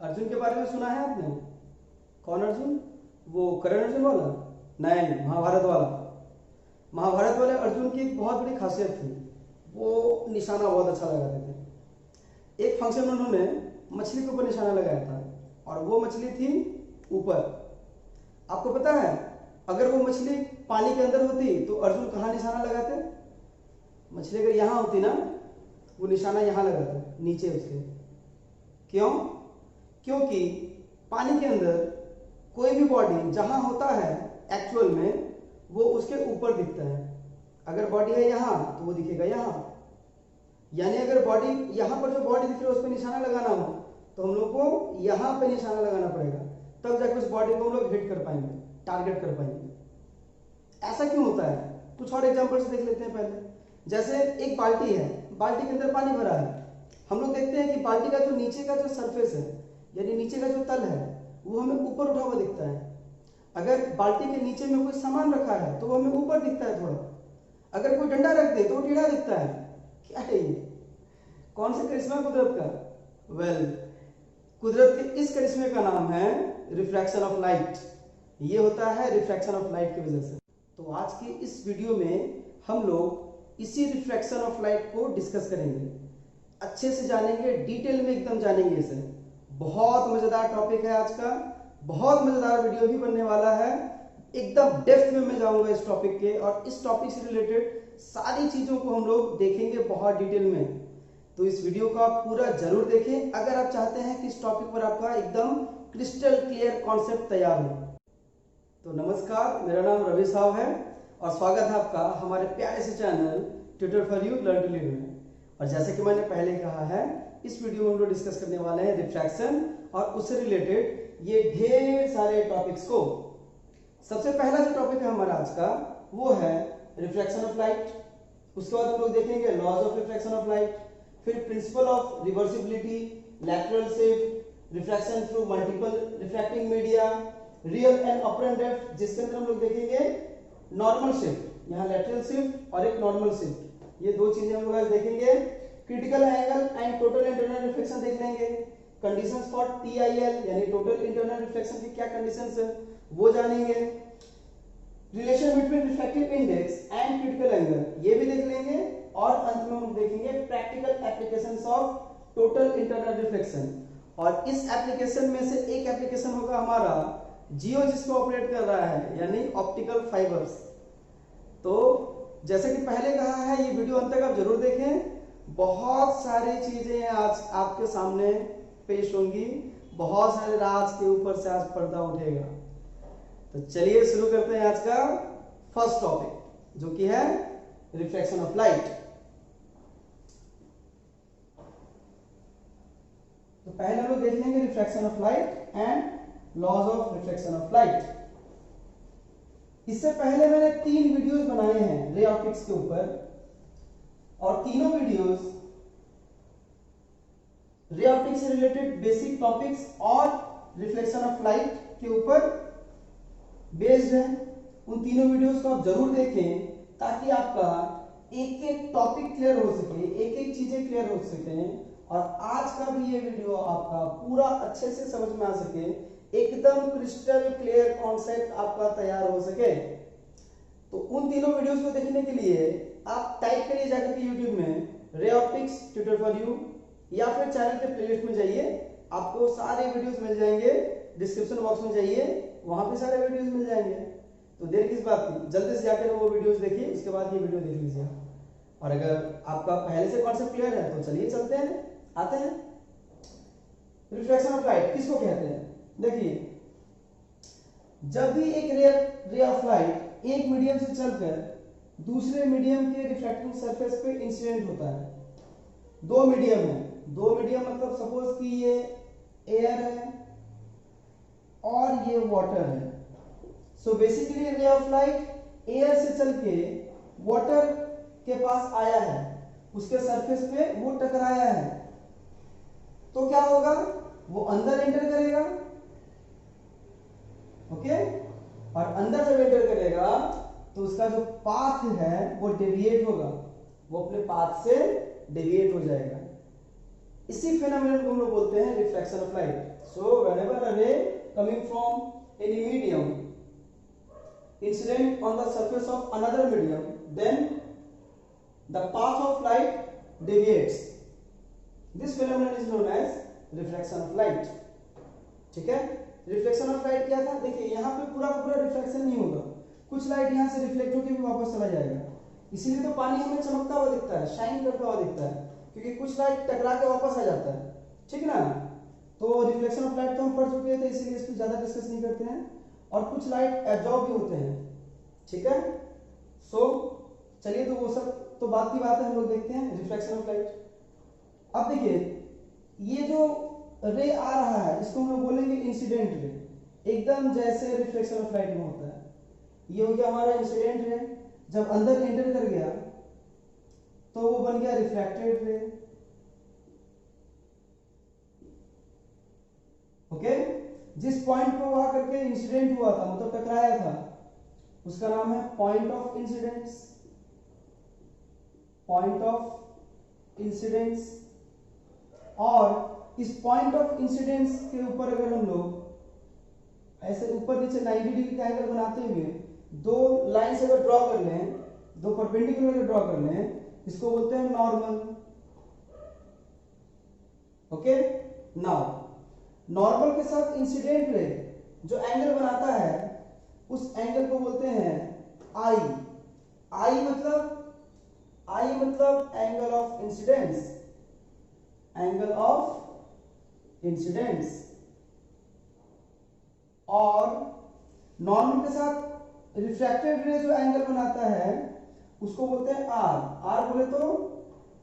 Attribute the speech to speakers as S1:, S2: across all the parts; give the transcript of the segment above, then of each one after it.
S1: अर्जुन के बारे में सुना है आपने? कौन अर्जुन? वो करण अर्जुन वाला? नहीं, महाभारत वाला। महाभारत वाले अर्जुन की एक बहुत बड़ी खासियत थी, वो निशाना बहुत अच्छा लगाते थे। एक फंक्शन में उन्होंने मछली के ऊपर निशाना लगाया था और वो मछली थी ऊपर। आपको पता है अगर वो मछली पानी के अंदर होती तो अर्जुन कहाँ निशाना लगाते? मछली अगर यहाँ होती ना, वो निशाना यहाँ लगाते, नीचे उसके। क्यों? क्योंकि पानी के अंदर कोई भी बॉडी जहां होता है एक्चुअल में वो उसके ऊपर दिखता है। अगर बॉडी है यहाँ तो वो दिखेगा यहाँ। यानी अगर बॉडी यहाँ पर जो बॉडी दिख रही है उस पर निशाना लगाना हो तो हम लोग को यहाँ पे निशाना लगाना पड़ेगा, तब जाकर उस बॉडी को हम लोग हिट कर पाएंगे, टारगेट कर पाएंगे। ऐसा क्यों होता है? कुछ और एग्जाम्पल से देख लेते हैं पहले। जैसे एक बाल्टी है, बाल्टी के अंदर पानी भरा है। हम लोग देखते हैं कि बाल्टी का जो नीचे का जो सरफेस है यानी नीचे का जो तल है वो हमें ऊपर उठा हुआ दिखता है। अगर बाल्टी के नीचे में कोई सामान रखा है तो वो हमें ऊपर दिखता है थोड़ा। अगर कोई डंडा रख दे तो वो टेढ़ा दिखता है। क्या है ये? कौन सा करिश्मा कुदरत का? वेल, कुदरत के इस करिश्मे का नाम है रिफ्रैक्शन ऑफ लाइट। ये होता है रिफ्रैक्शन ऑफ लाइट की वजह से। तो आज की इस वीडियो में हम लोग इसी रिफ्रैक्शन ऑफ लाइट को डिस्कस करेंगे, अच्छे से जानेंगे, डिटेल में एकदम जानेंगे इसे। बहुत मजेदार टॉपिक है आज का, बहुत मजेदार वीडियो भी बनने वाला है। एकदम डेप्थ में मैं जाऊंगा इस टॉपिक के और इस टॉपिक से रिलेटेड सारी चीजों को हम लोग देखेंगे बहुत डिटेल में। तो इस वीडियो को आप पूरा जरूर देखें अगर आप चाहते हैं कि इस टॉपिक पर आपका एकदम क्रिस्टल क्लियर कॉन्सेप्ट तैयार हो। तो नमस्कार, मेरा नाम रवि साहब है और स्वागत है आपका हमारे प्यारे से channel tutor for you learn to live में। और जैसे कि मैंने पहले कहा है, इस वीडियो में हम लोग डिस्कस करने वाले हैं रिफ्रैक्शन और उससे रिलेटेड ये ढेर सारे टॉपिक्स को। सबसे पहला जो टॉपिक है हमारा आज का वो है रिफ्रैक्शन ऑफ लाइट। उसके बाद हम लोग देखेंगे laws of refraction of light, फिर principle of reversibility, lateral shift, refraction through multiple refracting media, real and apparent depth, जिसके अंदर हम लोग देखेंगे नॉर्मल शिफ्ट, यहाँ लैटरल शिफ्ट और एक नॉर्मल शिफ्ट, ये दो चीजें हम लोग आज देखेंगे। Critical angle and total internal reflection देख लेंगे। कंडीशंस फॉर टीआईएल यानी टोटल इंटरनल रिफ्लेक्शन की क्या कंडीशंस है वो जानेंगे। Relation between refractive index and critical angle ये भी देख लेंगे। और अंत में हम देखेंगे practical applications of total internal reflection. और इस एप्लीकेशन में से एक एप्लीकेशन होगा हमारा जियो, जिसको ऑपरेट कर रहा है यानी ऑप्टिकल फाइबर्स। तो जैसे कि पहले कहा है, ये वीडियो अंत तक आप जरूर देखें। बहुत सारी चीजें आज आपके सामने पेश होंगी, बहुत सारे राज के ऊपर से आज पर्दा उठेगा। तो चलिए शुरू करते हैं आज का फर्स्ट टॉपिक जो कि है रिफ्लेक्शन ऑफ लाइट। तो पहले हम लोग देख लेंगे reflection of light and laws of reflection of light. इससे पहले मैंने 3 वीडियोस बनाए हैं रे ऑप्टिक्स के ऊपर और तीनों वीडियोस रे ऑप्टिक्स से रिलेटेड बेसिक टॉपिक्स और रिफ्लेक्शन ऑफ लाइट के ऊपर बेस्ड है। उन तीनों वीडियोस को आप जरूर देखें ताकि आपका एक एक टॉपिक क्लियर हो सके, एक एक चीजें क्लियर हो सके और आज का भी ये वीडियो आपका पूरा अच्छे से समझ में आ सके, एकदम क्रिस्टल क्लियर कॉन्सेप्ट आपका तैयार हो सके। तो उन तीनों वीडियोस को देखने के लिए आप टाइप करिए जाकर के YouTube में ray optics tutor for you या फिर चैनल के प्लेलिस्ट में जाइए, आपको सारे वीडियोस मिल जाएंगे। डिस्क्रिप्शन बॉक्स में जाइए, वहां पे सारे वीडियोस मिल जाएंगे। तो देर किस बात की, जल्दी से जाकर वो वीडियोस देखिए, उसके बाद ये वीडियो देख लीजिए। और अगर आपका पहले से कॉन्सेप्ट क्लियर है तो चलिए चलते हैं, आते हैं। रिफ्लेक्शन ऑफ लाइट किसको कहते हैं? देखिए, जब भी एक रे ऑफ लाइट एक मीडियम से चलकर दूसरे मीडियम के रिफ्रैक्टिंग सरफेस पे इंसिडेंट होता है। दो मीडियम है, दो मीडियम मतलब सपोज कि ये एयर है और ये वाटर है। So basically ray of light air से चल के वाटर के पास आया है, उसके सरफेस पे वो टकराया है, तो क्या होगा? वो अंदर एंटर करेगा, ओके? और अंदर जब एंटर करेगा तो उसका जो पाथ है वो डेविएट होगा, वो अपने पाथ से डेविएट हो जाएगा। इसी फेनोमेनन को हम लोग बोलते हैं refraction of light. So whenever a ray coming from any medium incident on the surface of another medium, then the path of light deviates. This phenomenon is known as refraction of light. ठीक है, reflection of light क्या था? देखिए यहाँ पे पूरा का पूरा रिफ्लेक्शन नहीं होगा, कुछ लाइट यहाँ से रिफ्लेक्ट होकर भी वापस चला जाएगा, इसीलिए तो पानी हमें चमकता हुआ दिखता है, शाइन करता हुआ दिखता है, क्योंकि कुछ लाइट टकरा के वापस आ जाता है। ठीक ना? तो रिफ्लेक्शन ऑफ लाइट तो हम पढ़ चुके थे, इसीलिए इस पर ज्यादा डिस्कस नहीं करते हैं। और कुछ लाइट एब्जॉर्ब भी होते हैं। ठीक है, सो चलिए, तो वो सब तो बात की बात है, हम लोग देखते हैं रिफ्लेक्शन ऑफ लाइट। अब देखिए, ये जो रे आ रहा है इसको हम लोग बोलेंगे इंसिडेंट रे, एकदम जैसे रिफ्लेक्शन ऑफ लाइट में होता है। ये हो गया हमारा इंसिडेंट रे, जब अंदर एंटर कर गया तो वो बन गया रिफ्रैक्टेड रे। ओके, जिस पॉइंट पे वहां करके इंसिडेंट हुआ था, मतलब टकराया था, उसका नाम है point of incidence. Point of incidence. और इस पॉइंट ऑफ इंसिडेंस के ऊपर अगर हम लोग ऐसे ऊपर नीचे 90 डिग्री का एंगल बनाते हुए दो लाइन से अगर ड्रॉ कर लें, दो परपेंडिकुलर अगर ड्रॉ कर लें, इसको बोलते हैं नॉर्मल। ओके, नाउ नॉर्मल के साथ इंसिडेंट रे जो एंगल बनाता है उस एंगल को बोलते हैं आई। आई मतलब angle of incidence. Angle of incidence. और नॉर्मल के साथ रिफ्रैक्टेड रे जो एंगल बनाता है उसको बोलते हैं आर। आर बोले तो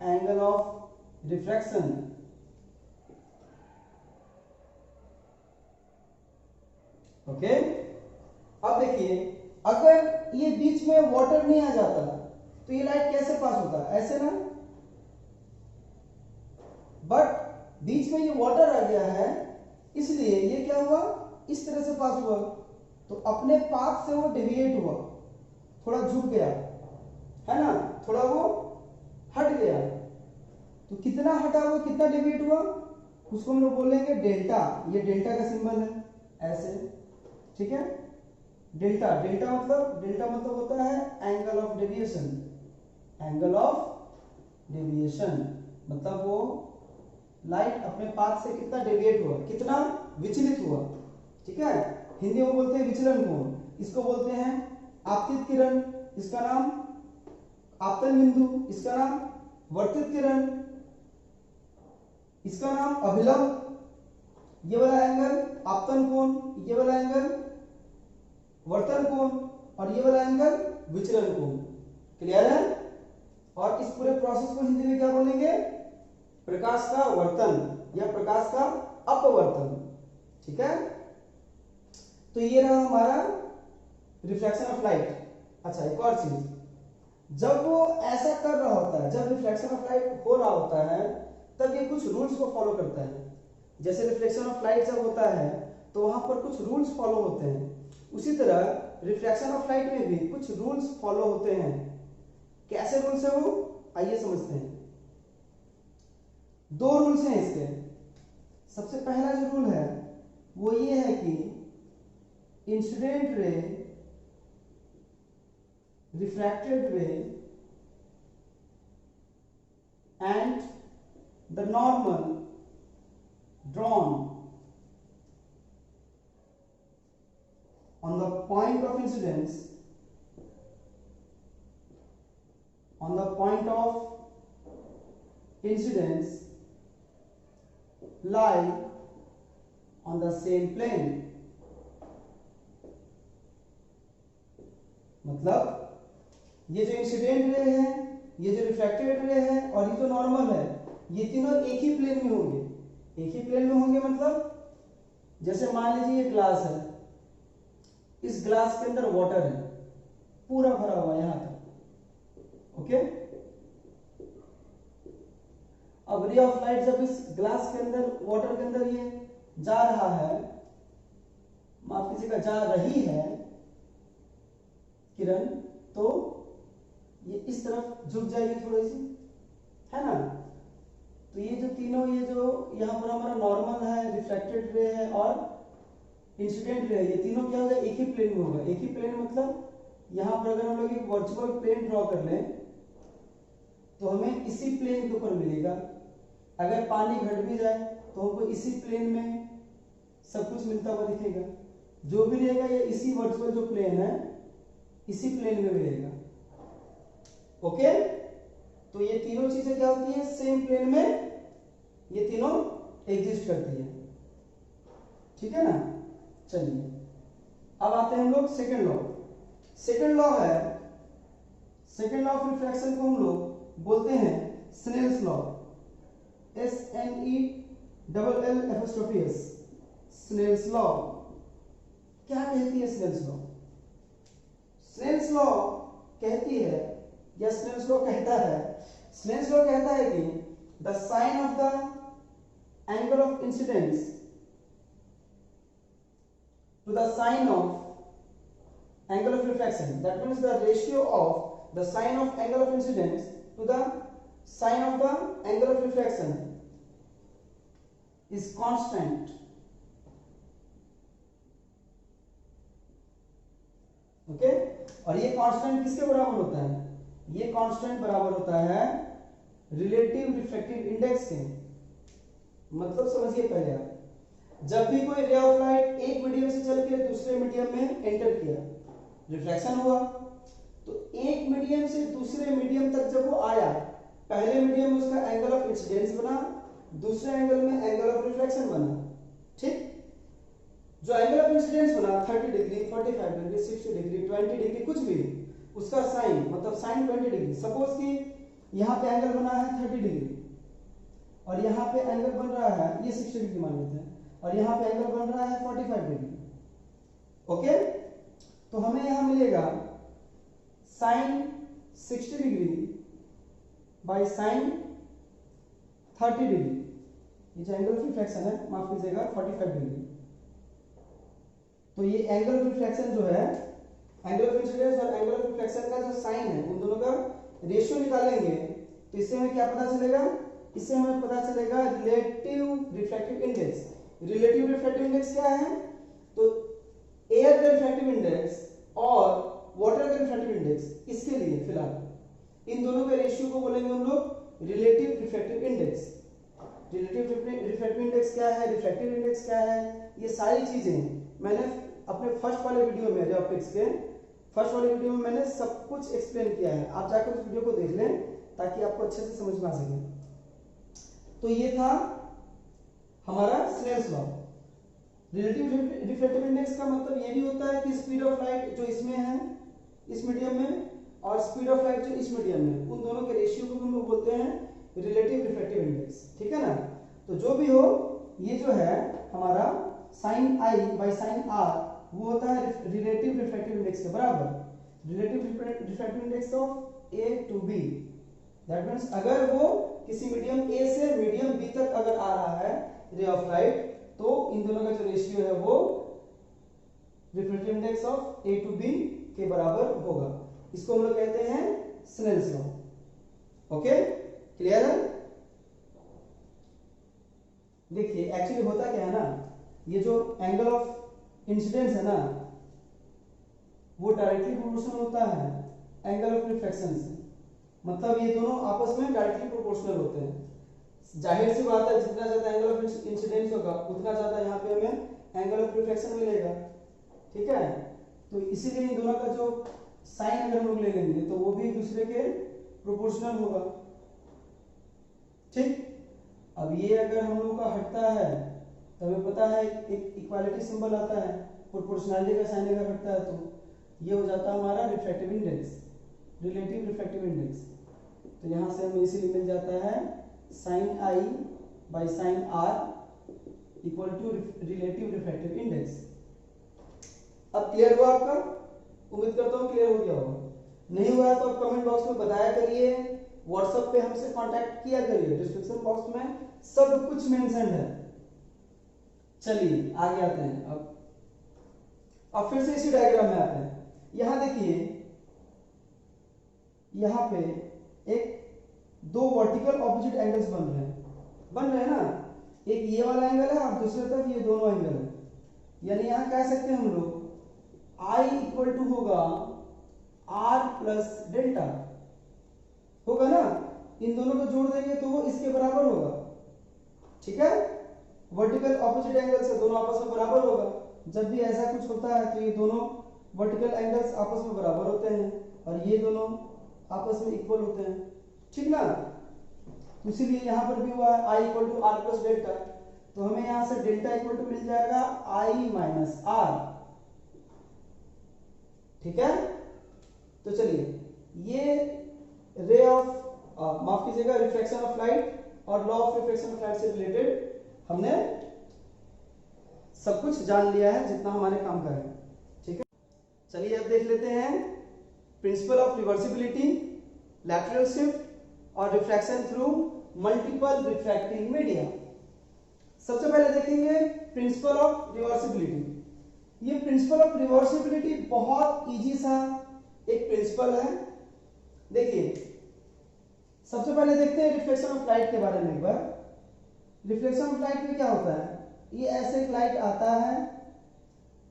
S1: एंगल ऑफ रिफ्रैक्शन। ओके, अब देखिए, अगर ये बीच में वाटर नहीं आ जाता तो ये लाइट कैसे पास होता? ऐसे ना, बट बीच में ये वाटर आ गया है, इसलिए ये क्या हुआ, इस तरह से पास हुआ, तो अपने पाथ से वो डेविएट हुआ, थोड़ा झुक गया, है ना, थोड़ा वो हट गया। तो कितना हटा हुआ, कितना डेविएट हुआ, उसको हम लोग बोलेंगे डेल्टा। ये डेल्टा का सिंबल है, ऐसे। ठीक है, डेल्टा। डेल्टा मतलब होता है angle of deviation. Angle of deviation मतलब वो लाइट अपने पाथ से कितना डेविएट हुआ, कितना विचलित हुआ। ठीक है, हिंदी में बोलते हैं विचलन कोण, इसको बोलते हैं आपतित किरण, इसका नाम आपतन बिंदु, इसका नाम वर्तित किरण, इसका नाम अभिलंब। ये वाला एंगल आपतन कोण, ये वाला एंगल वर्तन कोण, और ये वाला एंगल विचलन कोण। क्लियर है? और इस पूरे प्रोसेस को हिंदी में क्या बोलेंगे? प्रकाश का वर्तन या प्रकाश का अपवर्तन। ठीक है, तो ये रहा हमारा रिफ्लेक्शन ऑफ लाइट। अच्छा, एक और चीज, जब वो ऐसा कर रहा होता है, जब रिफ्लेक्शन ऑफ लाइट हो रहा होता है, तब ये कुछ रूल्स को फॉलो करता है। जैसे रिफ्लेक्शन ऑफ लाइट जब होता है तो वहां पर कुछ रूल्स फॉलो होते हैं, उसी तरह रिफ्लेक्शन ऑफ लाइट में भी कुछ रूल्स फॉलो होते हैं। कैसे रूल्स है वो, आइए समझते हैं। दो रूल्स हैं इसके। सबसे पहला जो रूल है वो ये है कि इंसिडेंट रे, रिफ्रैक्टेड रे and the normal drawn on the point of incidence, on the point of incidence lie on the same plane। मतलब ये जो इंसिडेंट रे है, ये जो रिफ्रैक्टेड रे है और ये जो नॉर्मल है, ये तीनों एक ही प्लेन में होंगे। एक ही प्लेन में होंगे मतलब जैसे मान लीजिए ये ग्लास है, इस ग्लास के अंदर वाटर है, पूरा भरा हुआ यहां तक। ओके, अब रे ऑफ लाइट जब इस ग्लास के अंदर, वाटर के अंदर ये जा रहा है, माफ कीजिएगा, जा रही है किरण, तो ये इस तरफ झुक जाएगी थोड़ी सी, है ना। तो ये जो तीनों, ये जो यहाँ पर हमारा नॉर्मल है, रिफ्लेक्टेड रे है और इंसिडेंट रे है, ये तीनों क्या होगा, एक ही प्लेन में होगा। एक ही प्लेन मतलब यहाँ पर अगर हम लोग एक वर्चुअल प्लेन ड्रॉ कर लें तो हमें इसी प्लेन के ऊपर मिलेगा। अगर पानी घट भी जाए तो हमको इसी प्लेन में सब कुछ मिलता हुआ दिखेगा। जो भी रहेगा ये इसी वर्चुअल जो प्लेन है इसी प्लेन में मिलेगा। ओके, तो ये तीनों चीजें क्या होती हैं, सेम प्लेन में ये तीनों एग्जिस्ट करती है। ठीक है ना। चलिए अब आते हैं हम लोग सेकंड लॉ। सेकंड लॉ है, सेकंड लॉ ऑफ रिफ्रैक्शन को हम लोग बोलते हैं Snell's law, SNELLS, Snell's law. क्या कहती है स्नेल्स लॉ? स्नेल्स लॉ कहती है या स्नेल्स लॉ कहता है, स्नेल्स लॉ कहता है कि the sine of the angle of incidence to the sine of angle of refraction, that means the ratio of the sine of angle of incidence to the sine of the angle of refraction is constant. Okay, और ये constant किसके बराबर होता है? ये constant बराबर होता है रिलेटिव रिफ्रैक्टिव इंडेक्स के। मतलब समझिए पहले आप, जब भी कोई रे ऑफ लाइट एक मीडियम से चल के दूसरे मीडियम में एंटर किया, रिफ्रैक्शन हुआ, तो एक मीडियम से दूसरे मीडियम तक जब वो आया, पहले मीडियम में उसका एंगल ऑफ इंसिडेंस बना, दूसरे एंगल में एंगल ऑफ रिफ्रैक्शन बना। ठीक, जो एंगल ऑफ इंसिडेंस बना 30 डिग्री, 45 डिग्री, 60 डिग्री, 20 डिग्री, कुछ भी, उसका साइन मतलब साइन 20 डिग्री। सपोज कि यहाँ पे एंगल बना है 30 डिग्री और यहाँ पे एंगल बन रहा है, ये 60 डिग्री मान लेते हैं, और यहाँ पे एंगल बन रहा है 45 डिग्री। ओके, तो हमें यहाँ मिलेगा sine 60 degree by sine 30 degree. ये जो एंगल ऑफ रिफ्रैक्शन है, माफ कीजिएगा, 45 डिग्री। तो ये एंगल ऑफ रिफ्रैक्शन जो है, एंगल ऑफ इंसिडेंस और एंगल ऑफ रिफ्रैक्शन का जो साइन है, उन दोनों का रेशियो निकालेंगे तो इससे हमें क्या पता चलेगा? इससे हमें पता चलेगा relative refractive index. Relative refractive index क्या है? तो एयर का रिफ्रैक्टिव इंडेक्स और वाटर का रिफ्रैक्टिव इंडेक्स, इसके लिए फिलहाल इन दोनों के रेशियो को बोलेंगे हम लोग relative refractive index. Relative refractive index क्या है, रिफ्रैक्टिव इंडेक्स क्या है, ये सारी चीजें मैंने अपने फर्स्ट वाले वीडियो में, जो ऑप्टिक्स के फर्स्ट वाले वीडियो में मैंने सब कुछ एक्सप्लेन किया है। आप जाकर उस वीडियो को देख लें ताकि आपको अच्छे से समझ में आ सके। तो ये था हमारा Snell's law. Relative refractive index का मतलब ये भी होता है कि स्पीड ऑफ लाइट जो इसमें है, इस मीडियम में, और स्पीड ऑफ लाइट जो इस मीडियम में, उन दोनों के रेशियो को हम लोग बोलते हैं रिलेटिव रिफ्रैक्टिव इंडेक्स। ठीक है ना। तो जो भी हो, ये जो है हमारा sine I by sine R, वो होता है रिलेटिव रिफ्रैक्टिव इंडेक्स के बराबर। Relative refractive index of A to B, that means अगर वो किसी मीडियम ए से मीडियम बी तक अगर आ रहा है रे ऑफ लाइट, तो इन दोनों का जो रेशियो है वो refractive index of A to B के बराबर होगा। इसको हम लोग कहते हैं स्नेल्स लॉ। ओके, क्लियर है? देखिए एक्चुअली होता क्या है ना, ये जो एंगल ऑफ इंसिडेंस है ना, वो डायरेक्टली प्रोपोर्शनल होता है एंगल ऑफ रिफ्रैक्शन से। मतलब ये दोनों आपस में डायरेक्टली प्रोपोर्शनल होते हैं। जाहिर सी बात है, जितना ज्यादा एंगल ऑफ इंसिडेंस होगा उतना ज्यादा यहाँ पे हमें एंगल ऑफ रिफ्रैक्शन मिलेगा। ठीक है, तो इसीलिए इन दोनों का जो साइन अगर हम लोग ले लेंगे तो वो भी एक दूसरे के प्रोपोर्शनल होगा। ठीक, अब ये अगर हम लोग का हटता है तो हमें पता है एक इक्वालिटी सिंबल आता है, प्रोपोर्शनैलिटी का साइन अगर हटता है तो ये हो जाता है हमारा refractive index, relative refractive index. तो यहाँ से हमें इसीलिए मिल जाता है sine I by sine are equal to relative refractive index. अब क्लियर हुआ आपका? उम्मीद करता हूँ क्लियर हो गया होगा। नहीं हुआ तो आप कमेंट बॉक्स में बताया करिए, व्हाट्सएप पे हमसे कांटेक्ट किया करिए, डिस्क्रिप्शन बॉक्स में सब कुछ मेंशन है। चलिए आगे आते हैं। अब फिर से इसी डायग्राम में आते हैं। यहां देखिए, यहां पे एक दो वर्टिकल ऑपोजिट एंगल्स बन रहे हैं। बन रहे हैं ना, एक ये वाला एंगल है और दूसरी तरफ ये दोनों एंगल है, यानी यहाँ कह सकते हैं हम लोग I इक्वल टू होगा R प्लस डेल्टा, होगा ना, इन दोनों को जोड़ देंगे तो वो इसके बराबर होगा, ठीक है, वर्टिकल ऑपोजिट एंगल से दोनों आपस में बराबर होगा। जब भी ऐसा कुछ होता है तो ये दोनों वर्टिकल एंगल्स आपस में बराबर होते हैं और ये दोनों आपस में इक्वल होते हैं, ठीक ना। तो इसीलिए यहाँ पर भी हुआ है I equal to R plus delta, तो हमें यहाँ से डेल्टा इक्वल टू मिल जाएगा I माइनस R, ठीक है। तो चलिए ये रे ऑफ माफ कीजिएगा रिफ्लेक्शन ऑफ लाइट और law of reflection of light से रिलेटेड हमने सब कुछ जान लिया है जितना हमारे काम का है, ठीक है। चलिए अब देख लेते हैं principle of reversibility, lateral shift और refraction through multiple refracting media. सबसे पहले देखेंगे प्रिंसिपल ऑफ रिवर्सिबिलिटी। ये प्रिंसिपल ऑफ रिवर्सिबिलिटी बहुत इजी सा एक प्रिंसिपल है। देखिए सबसे पहले देखते हैं रिफ्लेक्शन ऑफ लाइट के बारे में एक बार। रिफ्लेक्शन ऑफ लाइट में क्या होता है, ये ऐसे एक लाइट आता है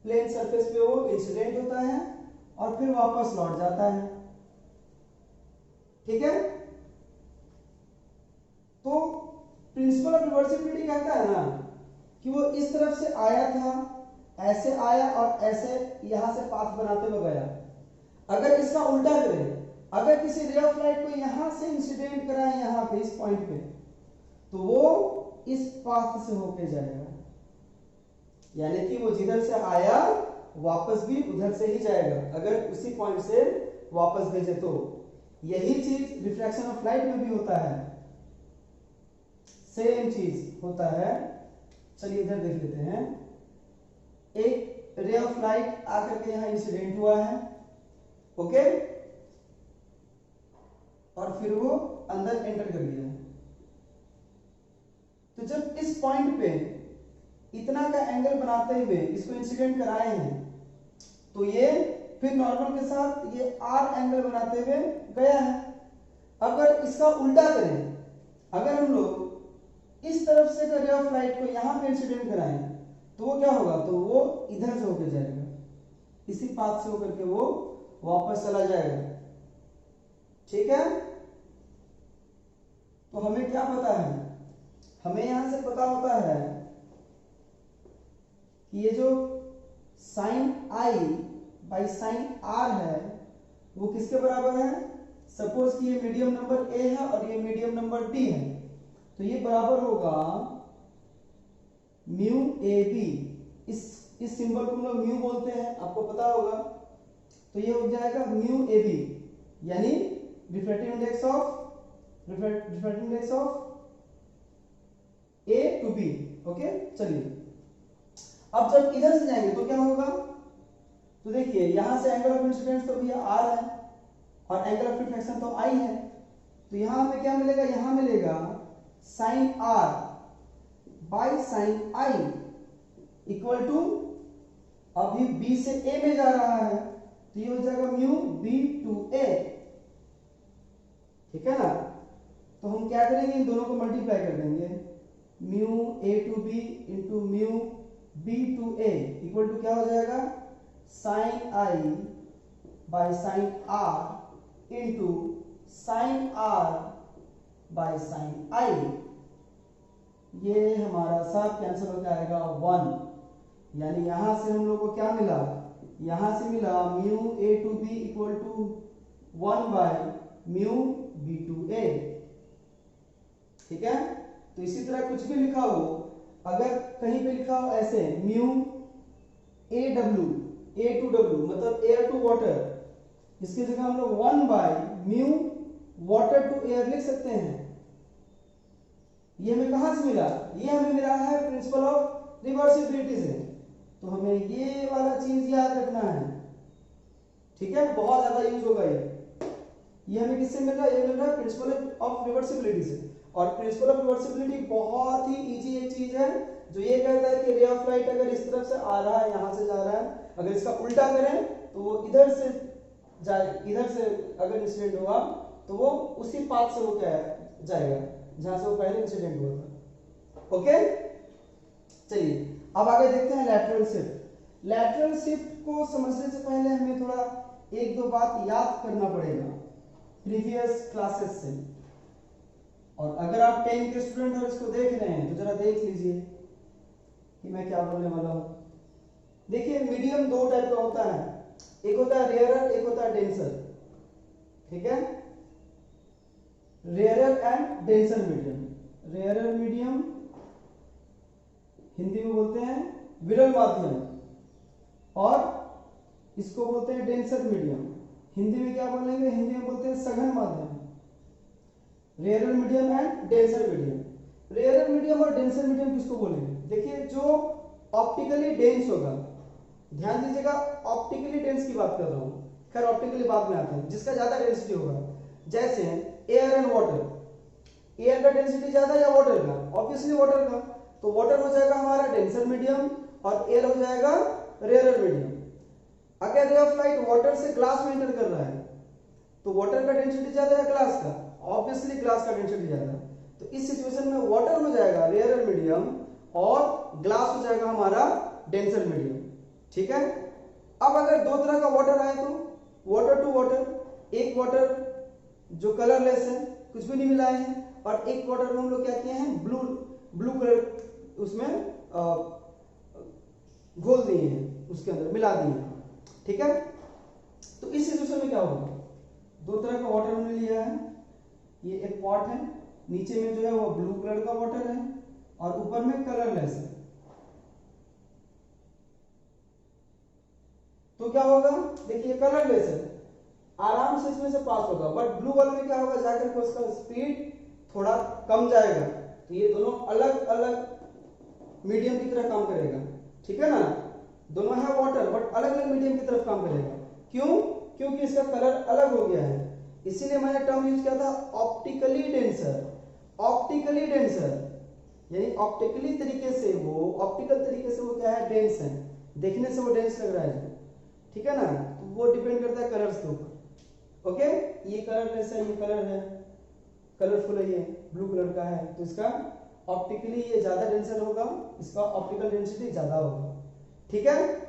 S1: प्लेन सरफेस पे, वो इंसिडेंट होता है और फिर वापस लौट जाता है, ठीक है। तो प्रिंसिपल ऑफ रिवर्सिबिलिटी कहता है ना कि वो इस तरफ से आया था, ऐसे आया और ऐसे यहां से पाथ बनाते हुए गया। अगर इसका उल्टा करें, अगर किसी रे ऑफ लाइट को यहां से इंसिडेंट कराएं यहाँ पे इस पॉइंट पे, तो वो इस पाथ से होके जाएगा, यानी कि वो जिधर से आया वापस भी उधर से ही जाएगा अगर उसी पॉइंट से वापस भेजे तो। यही चीज रिफ्रैक्शन ऑफ लाइट में भी होता है, सेम चीज होता है। चलिए इधर देख लेते हैं, एक रे ऑफ लाइट आकर के यहां इंसिडेंट हुआ है, ओके, और फिर वो अंदर एंटर कर गया। तो जब इस पॉइंट पे इतना का एंगल बनाते हुए इसको इंसिडेंट कराए हैं, तो ये फिर नॉर्मल के साथ ये आर एंगल बनाते हुए गया है। अगर इसका उल्टा करें, अगर हम लोग इस तरफ से रे ऑफ लाइट को यहां पे इंसिडेंट कराएं, तो वो क्या होगा, तो वो इधर से होकर जाएगा, इसी पाथ से होकर के वो वापस चला जाएगा, ठीक है। तो हमें क्या पता है, हमें यहां से पता होता है कि ये जो sine I by sine R है वो किसके बराबर है। सपोज कि ये मीडियम नंबर ए है और ये मीडियम नंबर डी है, तो ये बराबर होगा म्यू ए बी। इस सिंबल को हम लोग म्यू बोलते हैं, आपको पता होगा। तो ये हो जाएगा म्यू ए बी, यानी refractive index of A to B, okay. चलिए अब जब इधर से जाएंगे तो क्या होगा, तो देखिए यहां से एंगल ऑफ इंसिडेंस तो भैया आर है और एंगल ऑफ रिफ्लेक्शन तो आई है, तो यहां हमें क्या मिलेगा, यहां मिलेगा sine are by sine I equal to, अभी बी से ए में जा रहा है तो ये हो जाएगा म्यू बी टू ए, ठीक है ना। तो हम क्या करेंगे, इन दोनों को मल्टीप्लाई कर देंगे, mu A to B into mu B to A equal to क्या हो जाएगा, sine I by sine R into sine are by sine I. ये हमारा सब कैंसिल हो जाएगा 1, यानी यहां से हम लोग को क्या मिला, यहां से मिला mu A to B equal to 1 by mu B to A, ठीक है। तो इसी तरह कुछ भी लिखा हो, अगर कहीं पे लिखा हो ऐसे म्यू ए टू डब्ल्यू मतलब एयर टू वाटर, इसकी जगह हम लोग 1 by mu water to air लिख सकते हैं। ये हमें कहां से मिला, ये हमें मिला है प्रिंसिपल ऑफ रिवर्सिबिलिटी से। तो हमें ये वाला चीज याद रखना है, ठीक है, बहुत ज्यादा यूज होगा ये हमें किससे मिल रहा है, ये मिल रहा है प्रिंसिपल ऑफ रिवर्सिबिलिटी से। और प्रिंसिपल ऑफ रिवर्सिबिलिटी बहुत ही इजी एक चीज है जो ये कहता है कि रे ऑफ लाइट अगर इस तरफ से आ रहा है, यहां से जा रहा है, अगर इसका उल्टा करें तो वो इधर से जाए, इधर से अगर इंसिडेंट हुआ तो वो उसी पाथ से होकर जाएगा जहां से वो पहले इंसिडेंट हुआ था, ओके, चलिए अब आगे देखते हैं लैटरल शिफ्ट। लैटरल शिफ्ट को समझने से पहले हमें थोड़ा एक दो बात याद करना पड़ेगा प्रीवियस क्लासेस से। और अगर आप 10 के स्टूडेंट और इसको देख रहे हैं तो जरा देख लीजिए कि मैं क्या बोलने वाला हूं। देखिए मीडियम दो टाइप का होता है, एक होता है रेयरर, एक होता है डेंसर। ठीक है, rarer and denser medium. Rarer medium Hindi में बोलते हैं विरल माध्यम, और इसको बोलते हैं डेंसर मीडियम। हिंदी में क्या बोलेंगे, हिंदी में बोलते हैं सघन माध्यम। Rarer medium and denser medium. Rarer medium और डेंसर मीडियम किसको बोलेंगे? देखिए जो ऑप्टिकली डेंस होगा, ध्यान दीजिएगा ऑप्टिकली डेंस की बात कर रहा हूं, खैर ऑप्टिकली बाद में आते हैं, जिसका ज्यादा डेंसिटी होगा, जैसे एयर एंड वाटर। एयर का डेंसिटी ज्यादा या वाटर का? ऑब्वियसली वाटर का, तो वाटर हो जाएगा हमारा डेंसर मीडियम और एयर हो जाएगा रेयरर मीडियम। अगर रे ऑफ लाइट वाटर से ग्लास में एंटर कर रहा है तो वाटर का डेंसिटी ज्यादा है ग्लास का? ऑब्वियसली ग्लास का डेंसिटी ज्यादा। तो इस सिचुएशन में वाटर हो जाएगा रेयरर मीडियम और ग्लास हो जाएगा हमारा डेंसर मीडियम। ठीक है, अब अगर दो तरह का वाटर आए तो वाटर टू वाटर, एक वाटर जो कलरलेस है, कुछ भी नहीं मिलाए हैं, और एक वाटर में हम लोग क्या किए हैं, ब्लू कलर उसमें घोल दिए हैं, उसके अंदर मिला दिए हैं। ठीक है, तो इस सिचुएशन में क्या होगा, दो तरह का वाटर हमने लिया है, ये एक पॉट है, नीचे में जो है वो ब्लू कलर का वाटर है और ऊपर में कलरलेस है। तो क्या होगा, देखिए कलरलेस है, आराम से इसमें से पास होगा, बट ब्लू वाले में क्या होगा, जाकर के उसका स्पीड थोड़ा कम जाएगा। तो ये दोनों अलग अलग मीडियम की तरह काम करेगा। ठीक है ना, दोनों है वाटर बट अलग अलग मीडियम की तरफ काम करेगा। क्यों? क्योंकि इसका कलर अलग हो गया है, इसीलिए मैंने टर्म यूज किया था ऑप्टिकली डेंसर। ऑप्टिकली डेंसर यानी ऑप्टिकली तरीके से वो, ऑप्टिकल तरीके से वो क्या है, डेंस है, देखने से वो डेंस लग रहा है। ठीक है ना, तो वो डिपेंड करता है कलर्स के ऊपर। ओके, ये कलरलेस है, ये कलर है, कलरफुल है, ये ब्लू कलर का है, तो इसका ऑप्टिकली ये ज्यादा डेंसर होगा, इसका ऑप्टिकल डेंसिटी ज्यादा होगा। ठीक है,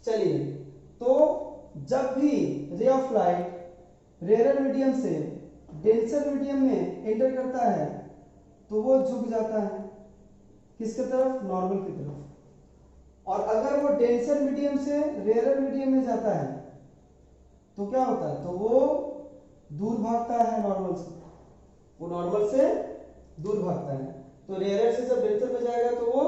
S1: चलिए, तो जब भी ray of light rarer medium से डेंसर मीडियम में एंटर करता है तो वो झुक जाता है, किसके तरफ, नॉर्मल की तरफ। और अगर वो डेंसर मीडियम से रेयरर मीडियम में जाता है तो क्या होता है, तो वो दूर भागता है नॉर्मल से, वो नॉर्मल से दूर भागता है। तो रेयरर से जब डेंसर में जाएगा तो वो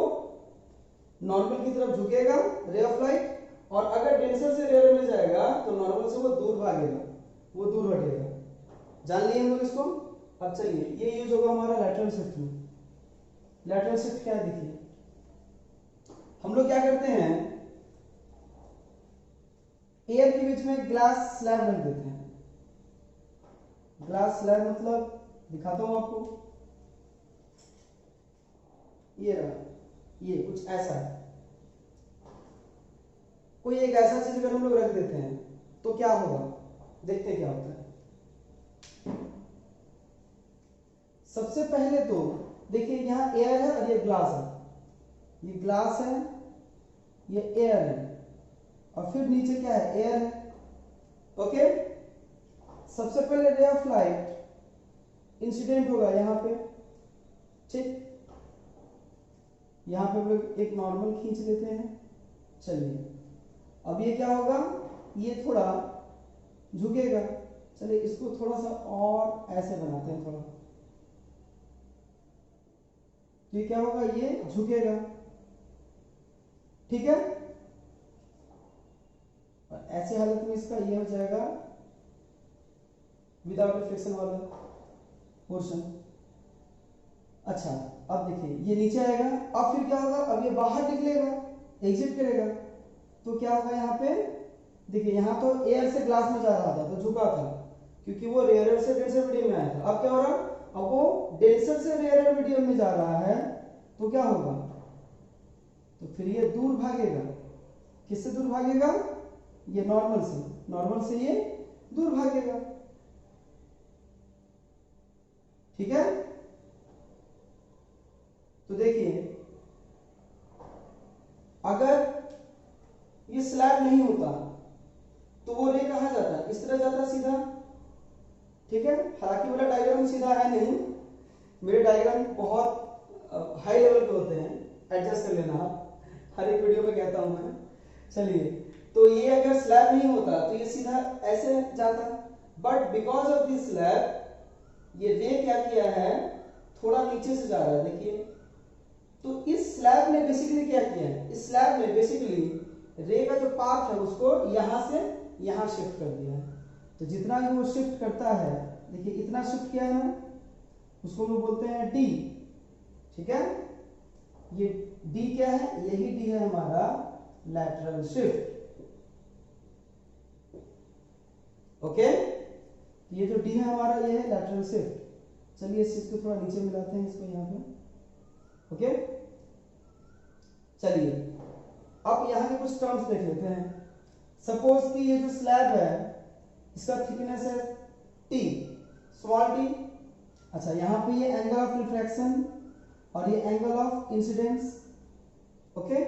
S1: नॉर्मल की तरफ झुकेगा रे ऑफ लाइट, और अगर डेंसर से रेयरर में जाएगा तो नॉर्मल से वो दूर भागेगा, वो दूर हटेगा। जान लिए हम लोग इसको। अब चलिए, ये यूज होगा हमारा लैटरल शिफ्ट में। लैटरल शिफ्ट क्या है, देखिए हम लोग क्या करते हैं, एयर के बीच में ग्लास स्लैब रख देते हैं। ग्लास स्लैब मतलब दिखाता हूं आपको, ये रहा, ये कुछ ऐसा है, कोई एक ऐसा चीज अगर हम लोग रख देते हैं तो क्या होगा, देखते हैं क्या होता है। सबसे पहले तो देखिए यहां एयर है और ये ग्लास है, ये ग्लास है, ये एयर है, और फिर नीचे क्या है, एयर है। ओके, सबसे पहले रे ऑफ लाइट इंसिडेंट होगा यहां पे। ठीक, यहां पे हम लोग एक नॉर्मल खींच लेते हैं। चलिए, अब ये क्या होगा, ये थोड़ा झुकेगा। चलिए इसको थोड़ा सा और ऐसे बनाते हैं थोड़ा, ये क्या होगा, ये झुकेगा। ठीक है, और ऐसे हालत में इसका ये हो जाएगा विदाउट रिफ्लेक्शन वाला पोर्शन। अच्छा, अब देखिए ये नीचे आएगा, अब फिर क्या होगा, अब ये बाहर निकलेगा, एग्जिट करेगा, तो क्या होगा यहाँ पे, देखिए यहाँ तो एयर से ग्लास में जा रहा था तो झुका था, क्योंकि वो रेयरर से डेंसर मीडियम में आया था। अब क्या हो रहा, अब वो डेंसर से रेयरर मीडियम में जा रहा है, तो क्या होगा, तो फिर ये दूर भागेगा। किससे दूर भागेगा, ये नॉर्मल से, नॉर्मल से ये दूर भागेगा। ठीक है, तो देखिए अगर ये स्लैब नहीं होता तो वो रे कहाँ जाता है, इस तरह जाता है सीधा, ठीक है। हालांकि मेरा डायग्राम सीधा है नहीं, मेरे डायग्राम बहुत हाई लेवल पे होते हैं, एडजस्ट कर लेना आप, हर एक वीडियो में कहता हूं मैं। चलिए, तो ये अगर स्लैब नहीं होता तो ये सीधा ऐसे जाता, but because of this slab ये रे क्या किया है, थोड़ा नीचे से जा रहा है, देखिए। तो इस स्लैब ने बेसिकली क्या किया है, इस स्लैब ने बेसिकली रे का जो पाथ है उसको यहां से यहां शिफ्ट कर दिया है। तो जितना भी वो शिफ्ट करता है, देखिए इतना शिफ्ट किया है, उसको हम बोलते हैं डी, ठीक है। ये डी क्या है, यही डी है हमारा लैटरल शिफ्ट, ओके। ये जो डी है हमारा, ये है लैटरल शिफ्ट। चलिए इस चीज को थोड़ा नीचे मिलाते हैं, इसको यहाँ पे, ओके। चलिए अब यहाँ के कुछ टर्म्स देख लेते हैं। सपोज कि ये जो स्लैब है इसका थिकनेस है टी, स्मॉल टी। अच्छा, यहाँ पे ये एंगल ऑफ रिफ्रैक्शन और ये एंगल ऑफ इंसिडेंस, ओके।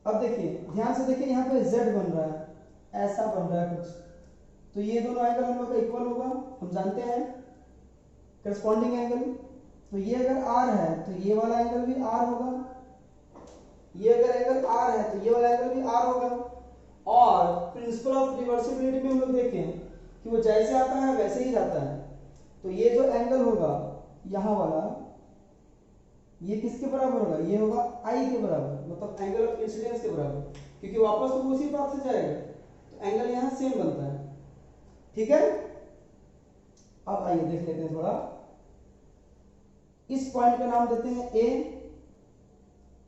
S1: अब देखिए ध्यान से देखिए, यहाँ पे z बन रहा है, ऐसा बन रहा है कुछ, तो ये दोनों एंगल हम लोग का इक्वल होगा, हम जानते हैं करस्पॉन्डिंग एंगल। तो ये अगर r है तो ये वाला एंगल भी r होगा, ये अगर एंगल r है तो ये वाला एंगल भी r होगा। और प्रिंसिपल ऑफ रिवर्सिबिलिटी में हम लोग देखें कि वो जैसे आता है वैसे ही जाता है। तो ये जो एंगल होगा यहाँ वाला, ये किसके बराबर होगा, ये होगा I के बराबर, मतलब एंगल ऑफ इंसिडेंस के बराबर, क्योंकि वापस तो उसी पाथ से जाएगा, तो एंगल यहाँ सेम बनता है, ठीक है। अब आइए देख लेते हैं थोड़ा। इस पॉइंट का नाम देते हैं A,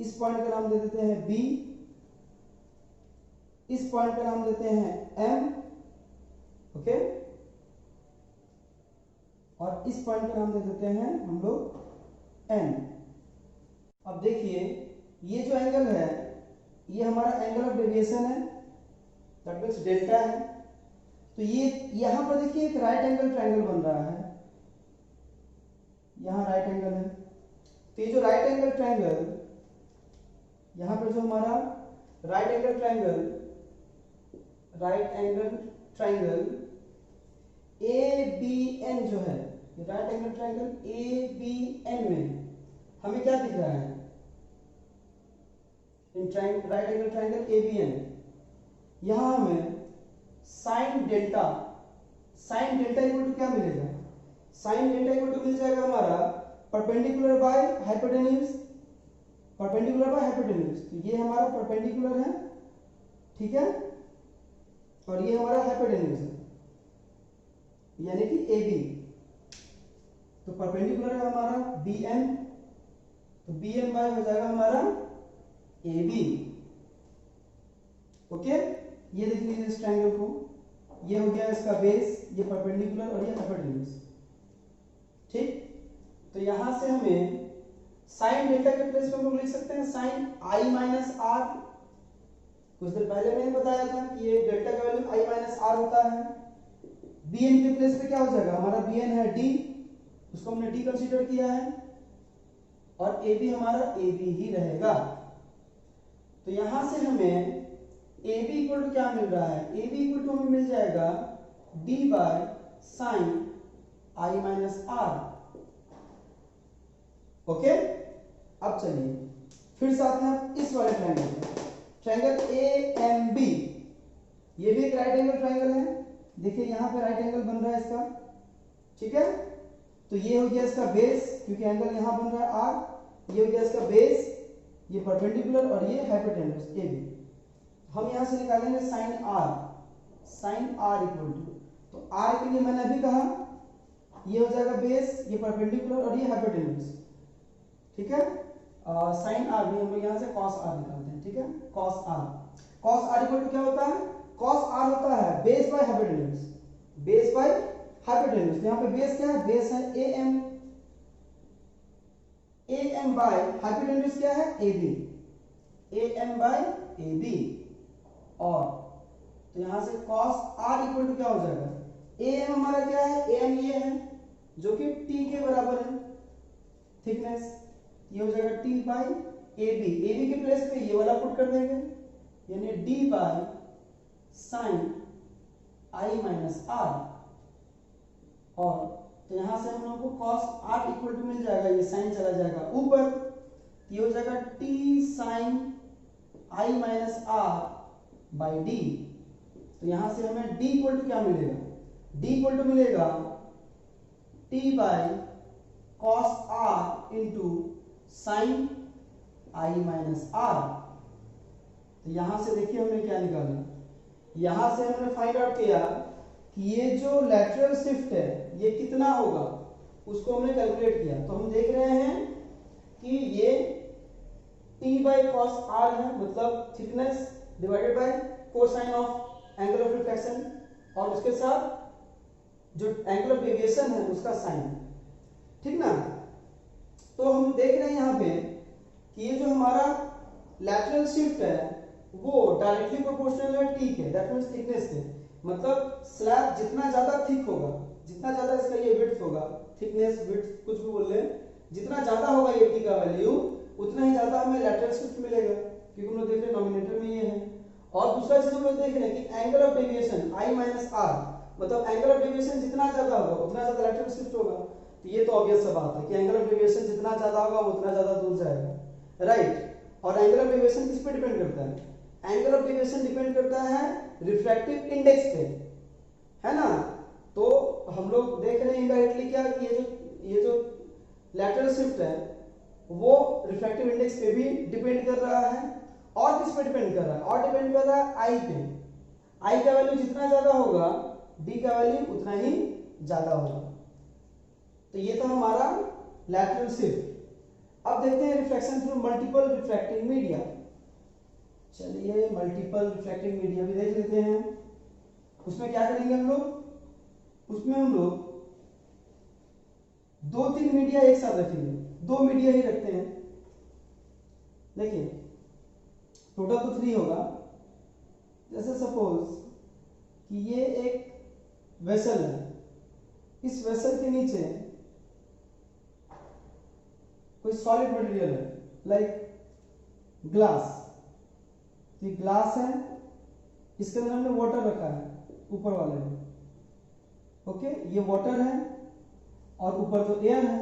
S1: इस पॉइंट का नाम दे देते हैं B, इस पॉइंट का नाम देते हैं M, ओके, और इस पॉइंट का नाम दे देते हैं हम लोग N। अब देखिए ये जो एंगल है ये हमारा एंगल ऑफ डेविएशन है, दैट मींस डेल्टा है। तो ये यहां पर देखिए एक राइट एंगल ट्रायंगल बन रहा है, यहां राइट एंगल है। तो ये जो राइट एंगल ट्रायंगल, यहां पर जो हमारा राइट एंगल ट्रायंगल ABN जो है, राइट एंगल ट्रायंगल ABN में हमें क्या दिख रहा है, इन राइट एंगल ट्रायंगल ABN, यहां हमें साइन डेल्टा इक्वल टू क्या मिलेगा, साइन डेल्टा इक्वल टू मिल जाएगा हमारा परपेंडिकुलर बाय हाइपोटेन्यूज, तो ये हमारा परपेंडिकुलर है, ठीक है, और ये हमारा हाइपोटेन्यूज है, यानी कि AB। तो परपेंडिकुलर है हमारा BN, तो BN बाय हो जाएगा हमारा AB, ओके। ये देख लीजिए इस ट्रायंगल को, ये हो गया इसका बेस, ये परपेंडिकुलर और ये हाइपोटेन्यूज, ठीक। तो यहां से हमें साइन डेल्टा के प्लेस पे हम लोग लिख सकते हैं साइन I माइनस R। कुछ देर पहले मैंने बताया था कि ये डेल्टा का वैल्यू I माइनस R होता है। BN के प्लेस पे क्या हो जाएगा, हमारा BN है D, उसको हमने D कंसीडर किया है, और AB हमारा AB ही रहेगा। तो यहां से हमें AB इक्वल टू क्या मिल रहा है, AB इक्वल टू हमें मिल जाएगा D by sine I minus R, okay. अब चलिए फिर साथ में इस वाले ट्रायंगल AMB, ये भी एक राइट एंगल ट्रायंगल है, देखिए यहां पे राइट एंगल बन रहा है इसका, ठीक है। तो ये हो गया इसका बेस, क्योंकि एंगल यहां बन रहा है R, ये हो गया इसका बेस, ये परपेंडिकुलर और ये हाइपोटेन्यूज AB। हम यहां से निकालेंगे साइन R इक्वल टू, तो R के लिए मैंने अभी कहा ये हो जाएगा बेस, ये परपेंडिकुलर और ये हाइपोटेन्यूज, ठीक है। साइन R भी हम लोग यहां से cos R निकालते हैं, ठीक है। cos R इक्वल टू क्या होता है, cos R होता है बेस बाय हाइपोटेन्यूज, तो यहां पे बेस क्या है, बेस है AM बाय हाइपोटेन्यूज क्या है AM बाय AB, और तो यहां से cos R इक्वल टू क्या हो जाएगा, AM हमारा क्या है, AM ये है जो कि T के बराबर है थिकनेस, ये हो जाएगा T बाय ए बी के प्लेस पे ये वाला पुट कर देंगे, यानी D by sine I minus R, और तो यहां से हम लोग को कॉस आर इक्वल टू मिल जाएगा, ये साइन चला जाएगा ऊपर, ये हो जाएगा T sine I minus R by D. तो यहां से हमें d इक्वल टू क्या मिलेगा, d इक्वल टू मिलेगा t by cos R into sine I minus R. तो यहां से देखिए हमने क्या निकाला, यहां से हमने फाइंड आउट किया कि ये जो लैटरल शिफ्ट है ये कितना होगा, उसको हमने कैलकुलेट किया। तो हम देख रहे हैं कि ये t बाई कॉस आर है, मतलब thickness divided by cosine of angle of reflection, और उसके साथ जो एंगल ऑफ डेविएशन है उसका साइन, ठीक ना। तो हम देख रहे हैं यहाँ पे कि ये जो हमारा लैटरल शिफ्ट है वो डायरेक्टली प्रोपोर्शनल है t के, दैट मींस थिकनेस के, मतलब स्लैब जितना ज्यादा थिक होगा, जितना ज्यादा इसका ये विड्थ होगा, थिकनेस विड्थ कुछ भी बोल ले, जितना ज्यादा होगा ये t का वैल्यू उतना ही ज्यादा हमें लैटरल शिफ्ट मिलेगा, क्योंकि हम लोग देख रहे हैं नॉमिनेटर में ये है। और दूसरा चीज हम लोग देख रहे हैं कि angle of deviation i minus R, मतलब एंगल ऑफ डेविएशन जितना ज्यादा होगा उतना ज्यादा लैटरल शिफ्ट होगा। तो ये तो ऑब्वियस सा बात है कि एंगल ऑफ डेविएशन जितना ज्यादा होगा उतना ज्यादा दूर जाएगा, राइट। और एंगल ऑफ डेविएशन किस पे डिपेंड करता है, एंगल ऑफ डेविएशन डिपेंड करता है रिफ्रैक्टिव इंडेक्स पे, है ना। तो हम लोग देख रहे हैं इनडायरेक्टली क्या कि ये जो लैटरल शिफ्ट है वो रिफ्रैक्टिव इंडेक्स पे भी डिपेंड कर रहा है, और किस पे डिपेंड कर रहा है, और डिपेंड कर रहा है आई पे। आई का वैल्यू जितना ज्यादा होगा डी का वैल्यू उतना ही ज्यादा होगा। तो ये तो हमारा लैटरल शिफ्ट। अब देखते हैं reflection through multiple refracting media. चलिए मल्टीपल रिफ्रैक्टिंग मीडिया भी देख लेते हैं। उसमें क्या करेंगे हम लोग, उसमें हम लोग 2-3 मीडिया एक साथ रखेंगे, 2 मीडिया ही रखते हैं। देखिए टोटल तो 3 होगा। जैसे सपोज कि ये एक वेसल है, इस वेसल के नीचे कोई सॉलिड मटेरियल है लाइक ग्लास, ये ग्लास है, इसके अंदर हमने वाटर रखा है ऊपर वाले में, ओके। ये वाटर है और ऊपर जो एयर है,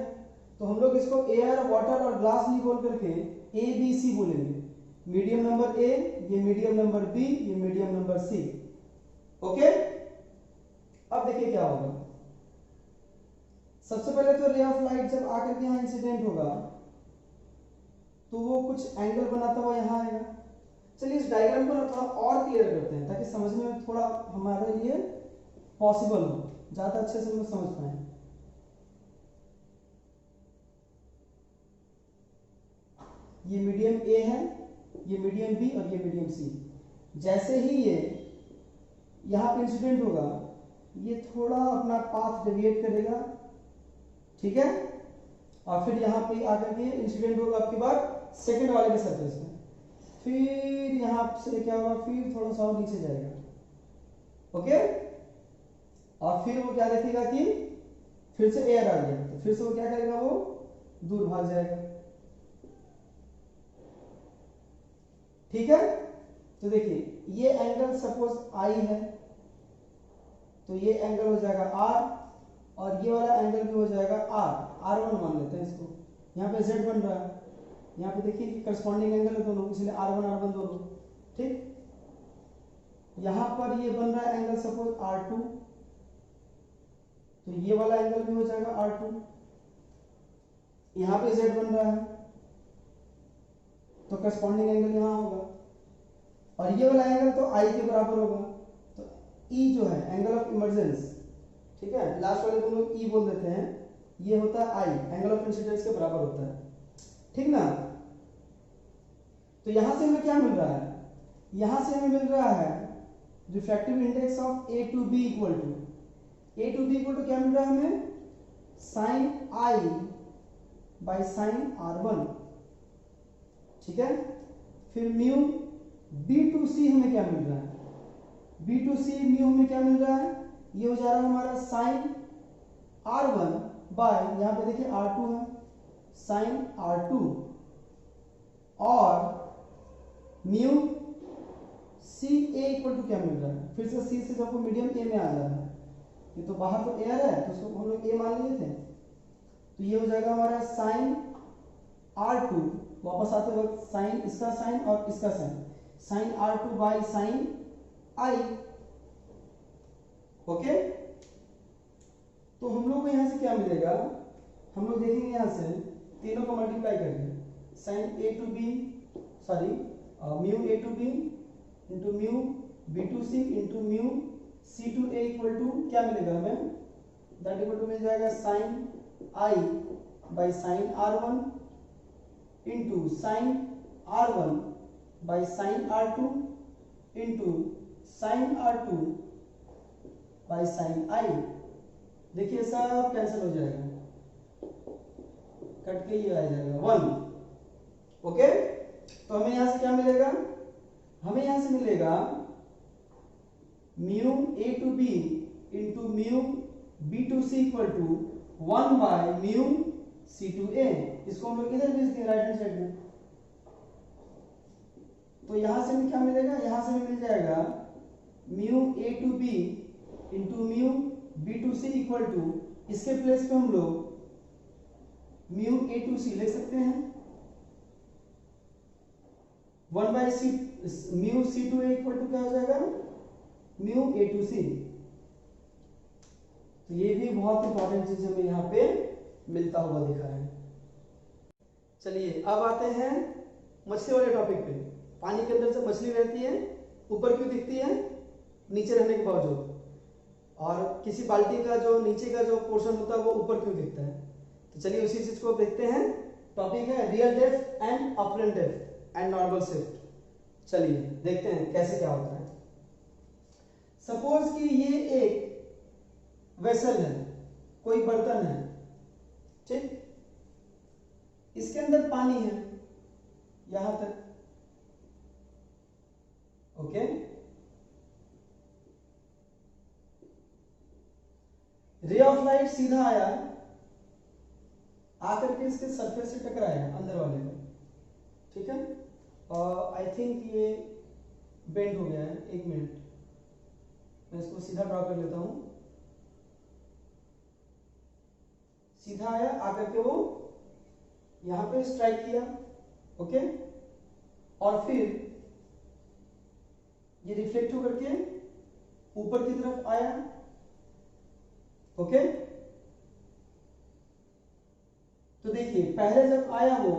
S1: तो हम लोग इसको एयर, वाटर और ग्लास नहीं बोल करके ए बी सी बोलेंगे। मीडियम नंबर ए, ये मीडियम नंबर बी, ये मीडियम नंबर सी, ओके। अब देखिए क्या होगा। सबसे पहले तो रे ऑफ लाइट जब आकर के यहां इंसिडेंट होगा तो वो कुछ एंगल बनाता हुआ यहां आएगा। चलिए इस डायग्राम को ना थोड़ा और क्लियर करते हैं ताकि समझने में थोड़ा हमारे लिए पॉसिबल हो, ज्यादा अच्छे से हम समझ पाए। ये मीडियम ए है, ये मीडियम बी और ये मीडियम सी। जैसे ही ये यहां पे इंसिडेंट होगा ये थोड़ा अपना पाथ डेविएट करेगा, ठीक है, और फिर यहां पे आकर के इंसिडेंट होगा आपके बाद सेकंड वाले के सरफेस में, फिर यहां से क्या होगा, फिर थोड़ा सा और नीचे जाएगा, ओके। और फिर वो क्या देखेगा कि फिर से एयर आ गया, तो फिर से वो क्या करेगा, वो दूर भाग जाएगा, ठीक है। तो देखिए ये एंगल सपोज आई है, तो ये एंगल हो जाएगा आर, और ये वाला एंगल भी हो जाएगा आर, R1 मान लेते हैं इसको। यहाँ पे Z बन रहा है, यहाँ पे देखिए कि करस्पॉन्डिंग एंगल है दोनों, इसलिए R1 दोनों, ठीक। यहाँ पर ये बन रहा है एंगल सपोज R2, तो ये वाला एंगल भी हो जाएगा R2। यहाँ पे Z बन रहा है तो करस्पॉन्डिंग एंगल यहाँ होगा, और ये वाला एंगल तो I के बराबर होगा। तो E जो है एंगल ऑफ इमर्जेंस, ठीक है, लास्ट वाले को हम लोग E बोल देते हैं, ये होता है I, एंगल ऑफ इंसिडेंस के बराबर होता है, ठीक ना। तो यहां से हमें क्या मिल रहा है, यहां से हमें मिल रहा है refractive index of A to B equal to क्या मिल रहा है हमें, sign I by sine R1, ठीक है। फिर म्यू B to C हमें क्या मिल रहा है, B to C म्यू हमें क्या मिल रहा है, ये हो जा रहा है हमारा साइन R1 बाय, यहां पे देखिए R2 है, साइन R2, और mu C A equal to क्या मिल रहा है, फिर से सी से जब वो मीडियम ए में आ जा रहा है, ये तो बाहर तो एयर है तो उसको हम लोग ए मान लिए थे, तो ये हो जाएगा हमारा साइन R2, वापस आते वक्त साइन, इसका साइन और इसका sine, sine R2 by sine I। Okay, तो हम लोग को यहां से क्या मिलेगा, हम लोग देखेंगे यहां से तीनों को मल्टीप्लाई करके, sine A to B sorry mu A to B into mu B to C into mu C to A equal to क्या मिलेगा हमें, दैट इक्वल टू मिल जाएगा sine I by sine R1 into sine R1 by sine R2 into sine R2 by sine I। देखिए सब cancel हो जाएगा, cut के ये आ जाएगा 1। ओके, तो हमें यहां से क्या मिलेगा, हमें यहां से मिलेगा mu A to B into mu B to C equal to 1 by mu C to A। इसको हम लोग इधर भेज देंगे राइट हैंड साइड में, तो यहां से हमें क्या मिलेगा, यहां से हमें मिल जाएगा mu A to B into mu B to C equal to, इसके प्लेस पे हम लोग म्यू A टू C लिख सकते हैं 1 by C mu C to A equal to क्या हो जाएगा, म्यू A टू C। तो ये भी बहुत इंपॉर्टेंट चीज हमें यहाँ पे मिलता हुआ दिखा है। चलिए अब आते हैं मछली वाले टॉपिक पे। पानी के अंदर से मछली रहती है, ऊपर क्यों दिखती है, नीचे रहने के बावजूद, और किसी बाल्टी का जो नीचे का जो पोर्शन होता है वो ऊपर क्यों दिखता है। तो चलिए उसी चीज को देखते हैं। टॉपिक है real depth and apparent depth and normal shift. चलिए देखते हैं कैसे क्या होता है। सपोज कि ये एक वेसल है, कोई बर्तन है, ठीक, इसके अंदर पानी है यहां तक। ओके, रे ऑफ लाइट सीधा आया, आकर के इसके सरफेस से टकराया अंदर वाले में, ठीक है। और आई थिंक ये बेंड हो गया है, एक मिनट मैं इसको सीधा ड्रॉ कर लेता हूं। सीधा आया, आकर के वो यहां पे स्ट्राइक किया, ओके, और फिर ये रिफ्लेक्ट होकर के ऊपर की तरफ आया, ओके। तो देखिए पहले जब आया वो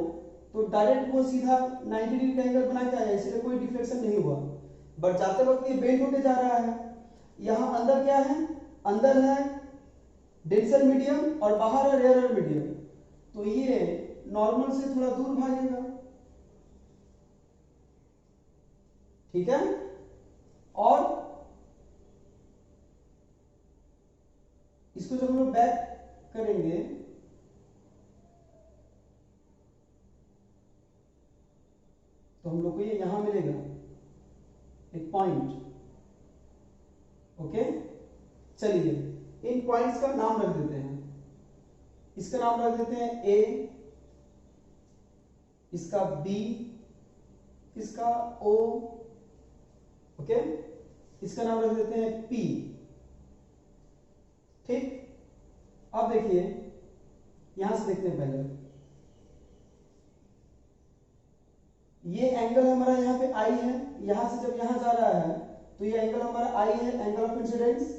S1: तो डायरेक्ट वो सीधा 90 डिग्री का एंगल बना के आया, इसलिए कोई डिफ्लेक्शन नहीं हुआ। बट जाते वक्त ये बेंड होके जा रहा है। यहां अंदर क्या है, अंदर है डेंसर मीडियम और बाहर है रेयरर मीडियम, तो ये नॉर्मल से थोड़ा दूर भागेगा, ठीक है। और इसको जब हम लोग बैक करेंगे तो हम लोग को ये यहां मिलेगा एक पॉइंट, ओके। चलिए इन पॉइंट्स का नाम रख देते हैं। इसका नाम रख देते हैं ए, इसका बी, इसका ओ, ओके, इसका नाम रख देते हैं पी, ठीक। अब देखिए यहां से देखते हैं पहले, ये एंगल हमारा यहाँ पे आई है, यहां से जब यहां जा रहा है तो ये एंगल हमारा आई है, एंगल ऑफ इंसिडेंस,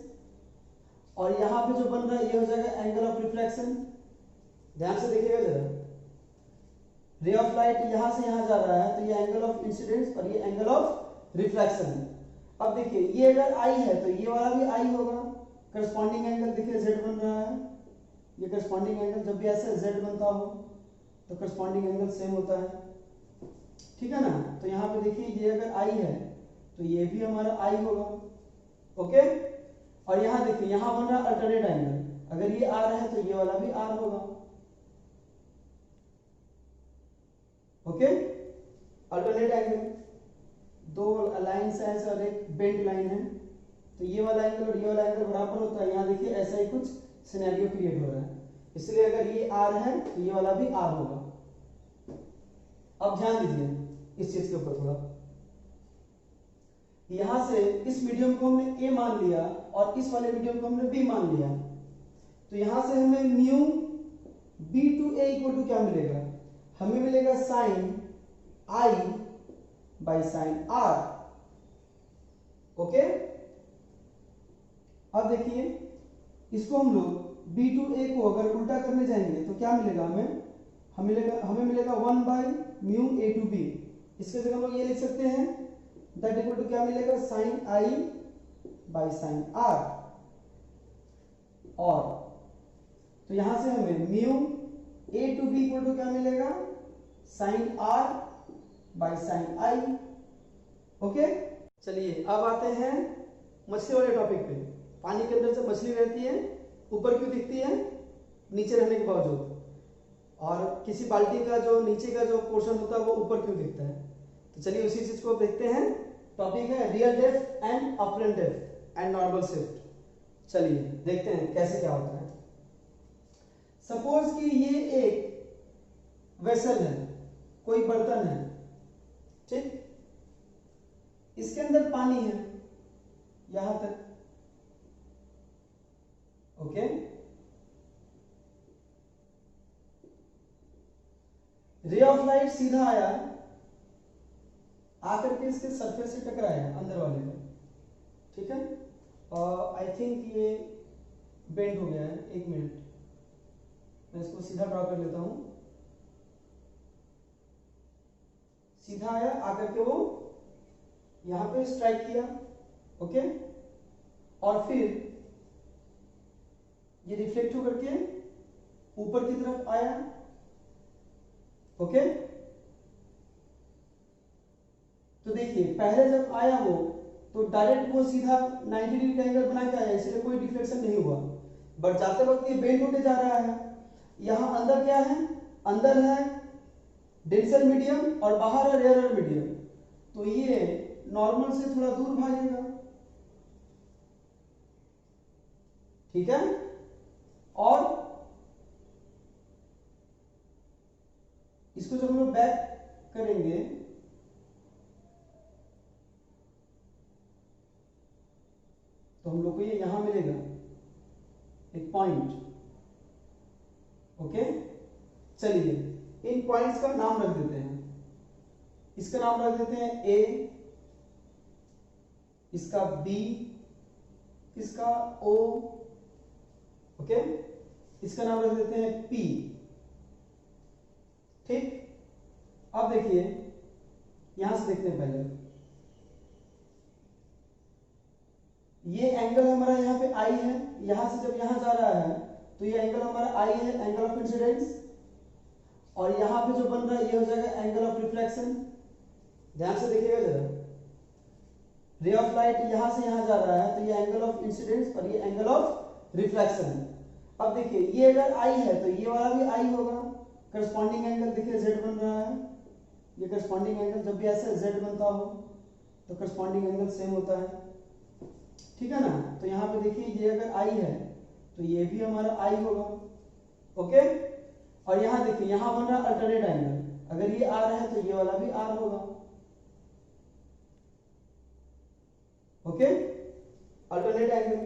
S1: और यहां पे जो बन रहा है ये हो जाएगा एंगल ऑफ रिफ्लेक्शन। ध्यान से देखिएगा जरा, रे ऑफ लाइट यहां से यहां जा रहा है तो ये एंगल ऑफ इंसिडेंस और ये एंगल ऑफ रिफ्लेक्शन। अब देखिए ये अगर आई है तो ये वाला भी आई होगा, करस्पॉन्डिंग एंगल देखिए जेड बन रहा है, ये करस्पॉन्डिंग एंगल जब भी ऐसे जेड बनता हो तो करस्पॉन्डिंग एंगल सेम होता है, ठीक है ना। तो यहाँ पे देखिए ये अगर आई है तो ये भी हमारा आई होगा, ओके। और यहाँ देखिए यहाँ बन रहा अल्टरनेट एंगल, अगर ये आर है तो ये वाला भी आर होगा, ओके। अल्टरनेट एंगल, दो लाइंस है और एक बेंट लाइन है, तो ये वाला एंगल और ये वाला एंगल बराबर होता है। यहाँ देखिए ऐसा ही कुछ सिनेरियो क्रिएट हो रहा है, इसलिए अगर ये आर है तो ये वाला भी आर होगा। अब ध्यान दीजिए इस चीज के ऊपर थोड़ा। यहां से इस मीडियम को हमने ए मान लिया और इस वाले मीडियम को हमने बी मान लिया, तो यहां से हमें mu B to A equal to क्या मिलेगा, हमें मिलेगा sine I by sine r. Okay, अब देखिए इसको हम लोग बी टू ए को अगर उल्टा करने जाएंगे तो क्या मिलेगा, हमें मिलेगा 1 by mu A to B. इसके जगह हम लोग ये लिख सकते हैं दैट इक्वल टू क्या मिलेगा, sine I by sine r. और तो यहां से हमें mu A to B equal to क्या मिलेगा, sine are by sine i. Okay, चलिए अब आते हैं मछली वाले टॉपिक पे। पानी के अंदर से मछली रहती है, ऊपर क्यों दिखती है, नीचे रहने के बावजूद, और किसी बाल्टी का जो नीचे का जो पोर्शन होता है वो ऊपर क्यों दिखता है। तो चलिए उसी चीज को देखते हैं। टॉपिक है real depth and apparent depth and normal shift. चलिए देखते हैं कैसे क्या होता है। सपोज कि ये एक वेसल है, कोई बर्तन है, ठीक, इसके अंदर पानी है यहां तक। ओके, रे ऑफ लाइट सीधा आया, आकर के इसके सरफेस से टकराया अंदर वाले में, ठीक है। और आई थिंक ये बेंड हो गया है, एक मिनट मैं इसको सीधा ड्रॉ कर लेता हूं। सीधा आया, आकर के वो यहां पे स्ट्राइक किया, ओके, और फिर ये रिफ्लेक्ट होकर के ऊपर की तरफ आया, ओके। तो देखिए पहले जब आया वो, तो डायरेक्ट वो सीधा 90 डिग्री का एंगल बना के आया, इसलिए कोई डिफ्लेक्शन नहीं हुआ। बट जाते वक्त ये बेंड होते जा रहा है। यहां अंदर क्या है, अंदर है डेंसर मीडियम और बाहर है रेयरर मीडियम, तो ये नॉर्मल से थोड़ा दूर भागेगा, ठीक है। और इसको जब हम लोग बैक करेंगे तो हम लोग को ये यहां मिलेगा एक पॉइंट, ओके। चलिए इन पॉइंट्स का नाम रख देते हैं। इसका नाम रख देते हैं ए, इसका बी, इसका ओ, ओके, इसका नाम रख देते हैं पी, ठीक। अब देखिए यहां से देखते हैं पहले, ये एंगल हमारा यहाँ पे आई है, यहां से जब यहां जा रहा है तो ये एंगल हमारा आई है, एंगल ऑफ इंसिडेंस, और यहां पे जो बन रहा है ये हो जाएगा एंगल ऑफ रिफ्लेक्शन। ध्यान से देखिएगा जरा, रे ऑफ लाइट यहां से यहां जा रहा है तो ये एंगल ऑफ इंसिडेंस और ये एंगल ऑफ रिफ्लेक्शन। अब देखिए ये अगर आई है तो ये वाला भी आई होगा, करस्पॉन्डिंग एंगल देखिए जेड बन रहा है, ये करस्पॉन्डिंग एंगल जब भी ऐसे जेड बनता हो तो करस्पॉन्डिंग एंगल सेम होता है, ठीक है ना। तो यहाँ पे देखिए ये अगर आई है तो ये भी हमारा आई होगा, ओके। और यहाँ देखिए यहाँ बन रहा अल्टरनेट एंगल, अगर ये आर है तो ये वाला भी आर होगा, ओके। अल्टरनेट एंगल,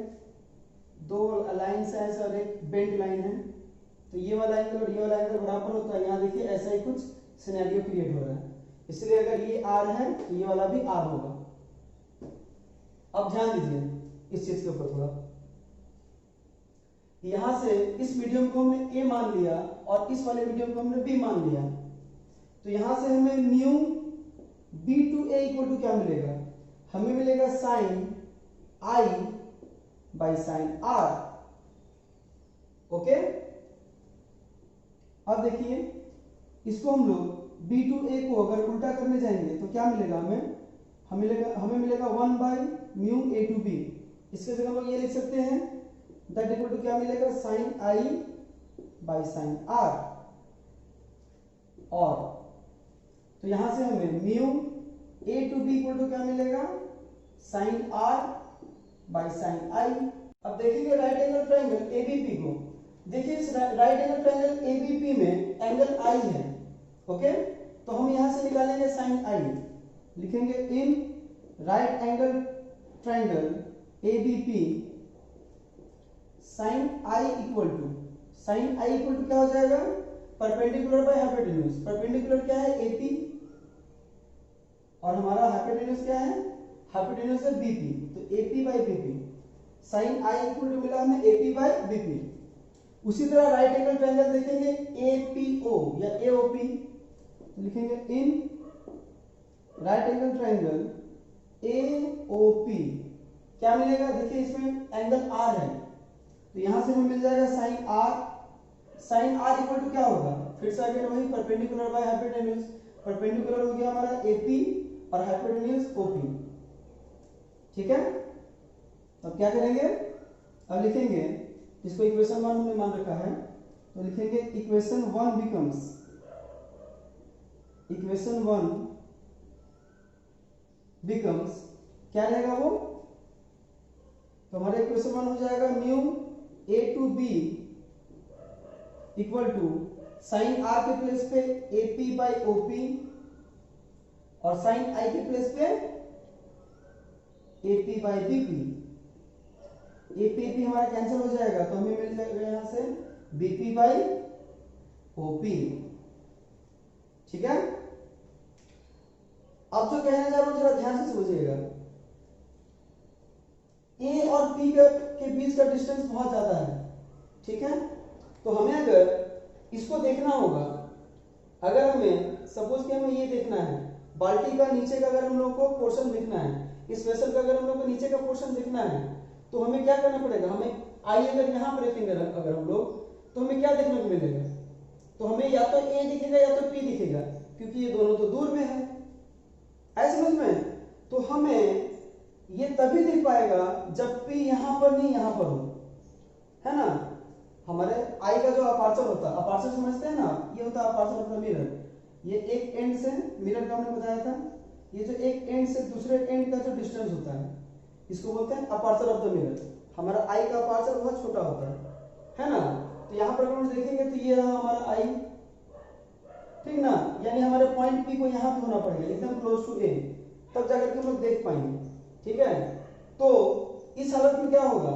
S1: दो लाइंस है और एक बेंट लाइन है, तो ये वाला एंगल और ये वाला एंगल बराबर होता है। यहाँ देखिए ऐसा ही कुछ सिनेरियो क्रिएट हो रहा है, इसलिए अगर ये आर है तो ये वाला भी आर होगा। अब ध्यान दीजिए इस चीज के ऊपर थोड़ा। यहां से इस मीडियम को हमने ए मान लिया और इस वाले मीडियम को हमने बी मान लिया, तो यहां से हमें mu B to A equal to क्या मिलेगा, हमें मिलेगा sine I by sine r, okay. अब देखिए इसको हम लोग बी टू ए को अगर उल्टा करने जाएंगे तो क्या मिलेगा, हमें मिलेगा 1 by mu A to B. इसके जगह हम लोग ये लिख सकते हैं दैट इक्वल टू क्या मिलेगा, sine I by sine r. और तो यहां से हमें mu A to B equal to क्या मिलेगा, sine are by sine i. अब देखिए राइट एंगल ट्रायंगल एबीपी को, देखिए इस राइट एंगल ट्रायंगल एबीपी में एंगल आई है, ओके। तो हम यहां से निकालेंगे साइन आई, लिखेंगे in right angle triangle ABP sine I equal to क्या हो जाएगा, परपेंडिकुलर बाय हाइपोटेन्यूज। परपेंडिकुलर क्या है, एपी, और हमारा हाइपोटेन्यूज क्या है, हाइपोटेन्यूज है बीपी, तो AP by BP. Sine I equal to मिला हमें एपी बाय बीपी। उसी तरह राइट एंगल ट्रायंगल देखेंगे एपीओ या एओपी, तो लिखेंगे in right angle triangle AOP क्या मिलेगा, देखिए इसमें एंगल आर है, तो यहां से हमें मिल जाएगा sine r. Sine are equal to क्या होगा, फिर से अगेन वही परपेंडिकुलर बाय हाइपोटेन्यूज। परपेंडिकुलर हो गया हमारा एपी और हाइपोटेन्यूज ओपी, ठीक है। अब क्या करेंगे, अब लिखेंगे इसको इक्वेशन 1 हमने मान रखा है, तो लिखेंगे इक्वेशन 1 बिकम्स क्या रहेगा वो, तो हमारा इक्वेशन 1 हो जाएगा mu A to B equal to sine r के प्लेस पे एपी बाई ओपी और साइन आई के प्लेस पे एपी बाई बीपी। एपी हमारा कैंसिल हो जाएगा, तो हमें मिल जाएगा यहां से बीपी बाई ओपी, ठीक है। अब जो कहना चाह रहा हूं जरा ध्यान से समझिएगा, ए और पी के बीच का डिस्टेंस बहुत ज्यादा है, ठीक है। तो हमें अगर इसको देखना होगा, अगर हमें सपोज कि हमें ये देखना है, बाल्टी का नीचे का अगर हम लोग को पोर्शन देखना है, इस वेसल का अगर हम लोग को नीचे का पोर्शन देखना है, तो हमें क्या करना पड़ेगा, हमें आई अगर यहां पर रखेंगे अगर हम लोग, तो हमें क्या देखने को मिलेगा, तो हमें या तो ए दिखेगा या तो पी दिखेगा, क्योंकि ये दोनों तो दूर में है, ऐसे समझ में। तो हमें ये तभी दिख पाएगा जब पी यहां पर नहीं यहां पर हो, है ना। हमारे आई का जो अपर्चर होता है, अपर्चर समझते हैं ना, ये होता है अपर्चर ऑफ द मिरर। ये एक एंड से मिरर का हमने बताया था, ये जो एक एंड से दूसरे एंड का जो डिस्टेंस होता है, इसको बोलते हैं अपर्चर ऑफ द मिरर। हमारा आई का अपर्चर बहुत छोटा होता है ना। तो यहाँ पर हम देखेंगे तो ये रहा हमारा आई, ठीक ना, यानी हमारे पॉइंट पी को यहाँ पे होना पड़ेगा एकदम क्लोज टू ए, तब जाकर के हम लोग देख पाएंगे, ठीक है। तो इस हालत में क्या होगा,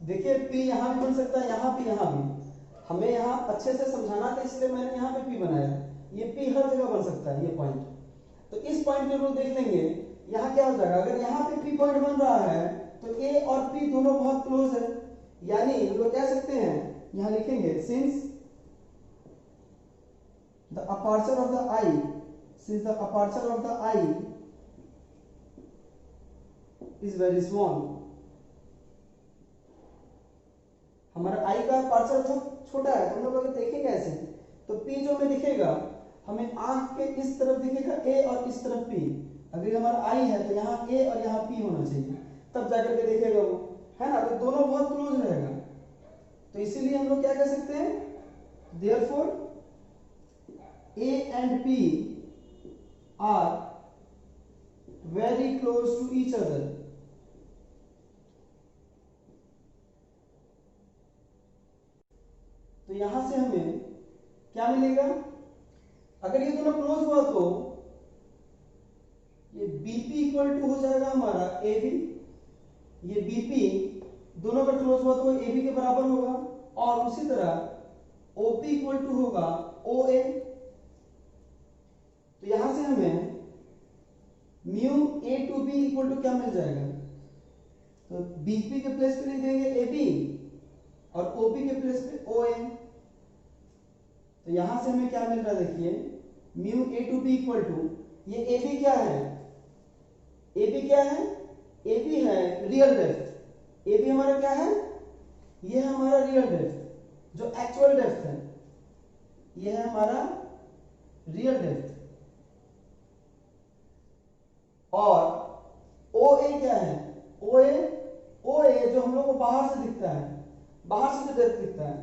S1: देखिए P यहां भी बन सकता है, यहां भी, यहां भी। हमें यहां अच्छे से समझाना था, इसलिए मैंने यहां पे P बनाया। ये P हर जगह बन सकता है, ये पॉइंट। तो इस पॉइंट में हम लोग देख लेंगे यहां क्या हो जाएगा, अगर यहां पे P पॉइंट बन रहा है तो A और P दोनों बहुत क्लोज है, यानी हम लोग कह सकते हैं, यहां लिखेंगे since the aperture of the I, since the aperture of the I is very small, हमारा आई का अपर्चर बहुत छोटा है, तो हम लोग अगर देखेंगे ऐसे, तो P जो हमें दिखेगा, हमें आंख के इस तरफ दिखेगा A और इस तरफ P। अगर हमारा आई है तो यहाँ A और यहाँ P होना चाहिए, तब जाकर के देखेगा वो, है ना। तो दोनों बहुत क्लोज रहेगा, तो इसीलिए हम लोग क्या कह सकते हैं, therefore A and P are very close to each other। तो यहां से हमें क्या मिलेगा, अगर ये दोनों क्लोज हुआ तो ये BP इक्वल टू हो जाएगा हमारा AB, ये BP दोनों का क्लोज हुआ तो AB के बराबर होगा, और उसी तरह OP इक्वल टू होगा OA। तो यहां से हमें mu A to B equal to क्या मिल जाएगा, तो BP के प्लेस पे लिख देंगे AB और OP के प्लेस पे OA। तो यहां से हमें क्या मिल रहा है, देखिए mu A to B equal to, ये AB क्या है, AB क्या है, AB है रियल डेप्थ। AB हमारा क्या है, ये है हमारा रियल डेप्थ, जो एक्चुअल डेप्थ है, ये है हमारा रियल डेप्थ। और OA क्या है, OA जो हम लोग को बाहर से दिखता है, बाहर से जो डेप्थ दिखता है,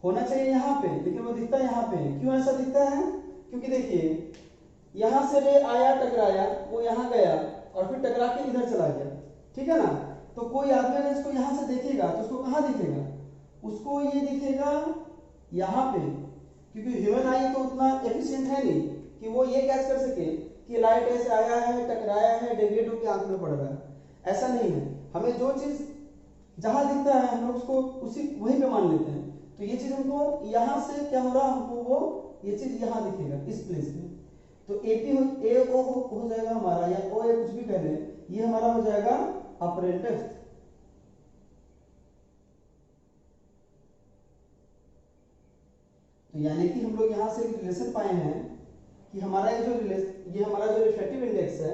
S1: होना चाहिए यहाँ पे, लेकिन वो दिखता है यहाँ पे। क्यों ऐसा दिखता है, क्योंकि देखिए यहां से रे आया, टकराया, वो यहाँ गया और फिर टकरा के इधर चला गया, ठीक है ना। तो कोई आदमी अगर इसको यहां से देखेगा तो उसको कहां दिखेगा, उसको ये दिखेगा यहाँ पे, क्योंकि ह्यूमन आई तो उतना एफिशिएंट है नहीं कि वो ये कैच कर सके कि लाइट ऐसे आया है, टकराया है, डेविएट होकर आंख में पड़ रहा है। ऐसा नहीं है, हमें जो चीज जहां दिखता है हम लोग उसको उसी वहीं पे मान लेते हैं। तो ये चीज हमको यहाँ से क्या हो रहा है, हमको वो ये चीज यहाँ दिखेगा इस प्लेस में। तो एपी ए ओ हो जाएगा हमारा, या ओ ए कुछ भी कह लें, ये हमारा हो जाएगा अपरेंट डेप्थ। तो यानी कि हम लोग यहाँ से एक रिलेशन पाए हैं कि हमारा ये हमारा जो रिफ्रैक्टिव इंडेक्स है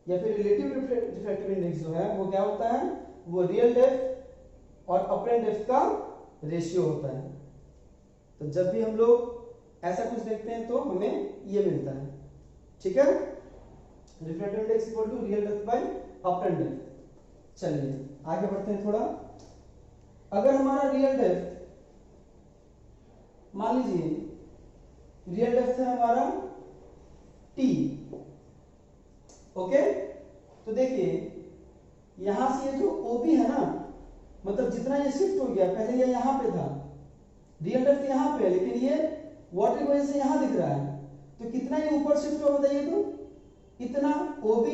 S1: या फिर रिलेटिव रिफ्रैक्टिव इंडेक्स जो है वो क्या होता है, वो रियल डेप्थ और अपरेंट डेप्थ का रेशियो होता है। तो जब भी हम लोग ऐसा कुछ देखते हैं तो हमें ये मिलता है, ठीक है, refractive index equal to real depth by apparent depth. चलिए आगे बढ़ते हैं थोड़ा। अगर हमारा रियल डेप्थ, मान लीजिए रियल डेप्थ है हमारा t, ओके, तो देखिए यहां से ये जो OB है ना, मतलब जितना ये शिफ्ट हो गया, पहले ये यहां पे था, रियल डेप्थ यहां पे है, लेकिन ये वाटर की वजह से यहां दिख रहा है, तो कितना ये ऊपर शिफ्ट हो बताइए तो, इतना OB।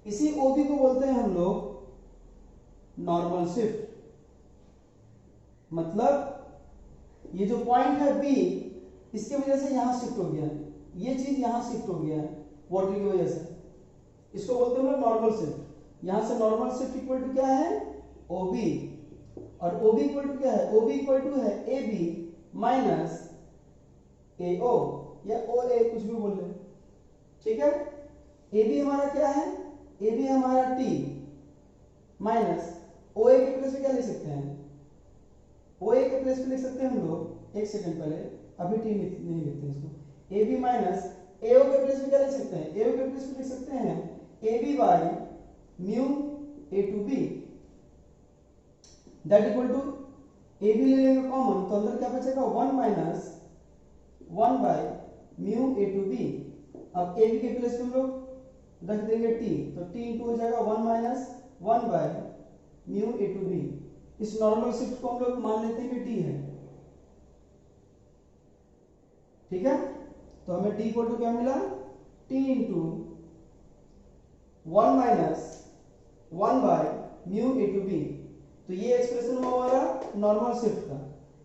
S1: इसी OB को बोलते हैं हम लोग नॉर्मल शिफ्ट। मतलब ये जो पॉइंट है B, इसकी वजह से यहां शिफ्ट हो गया, ये चीज यहां शिफ्ट हो गया है वाटर की वजह से, इसको बोलते हैं नॉर्मल शिफ्ट। यहां से नॉर्मल शिफ्ट इक्वल टू क्या है, OB, और OB इक्वल टू क्या है, OB इक्वल टू है AB माइनस AO या OA, कुछ भी बोल रहे, ठीक है। AB हमारा क्या है, AB हमारा T माइनस OA के प्लेस पे क्या लिख सकते हैं, OA के प्लेस पे लिख सकते हैं हम लोग, एक सेकंड पहले, अभी T नहीं लिखते इसको, AB माइनस AO के प्लेस पे क्या लिख सकते हैं, AO के प्लेस पे लिख सकते हैं AB by mu A to B, that equal to AB ले लेंगे कॉमन, तो अंदर क्या बचेगा 1 minus 1 by mu A to B। अब AB के प्लेस पे हम लोग रख देंगे T, तो T इंटू हो जाएगा 1 minus 1 by mu A to B। इस नॉर्मल शिफ्ट को हम लोग मान लेते हैं कि T है, ठीक है। तो हमें T इक्वल टू क्या मिला, T into 1 minus 1 by mu A to B। तो ये एक्सप्रेशन हुआ हमारा नॉर्मल शिफ्ट का।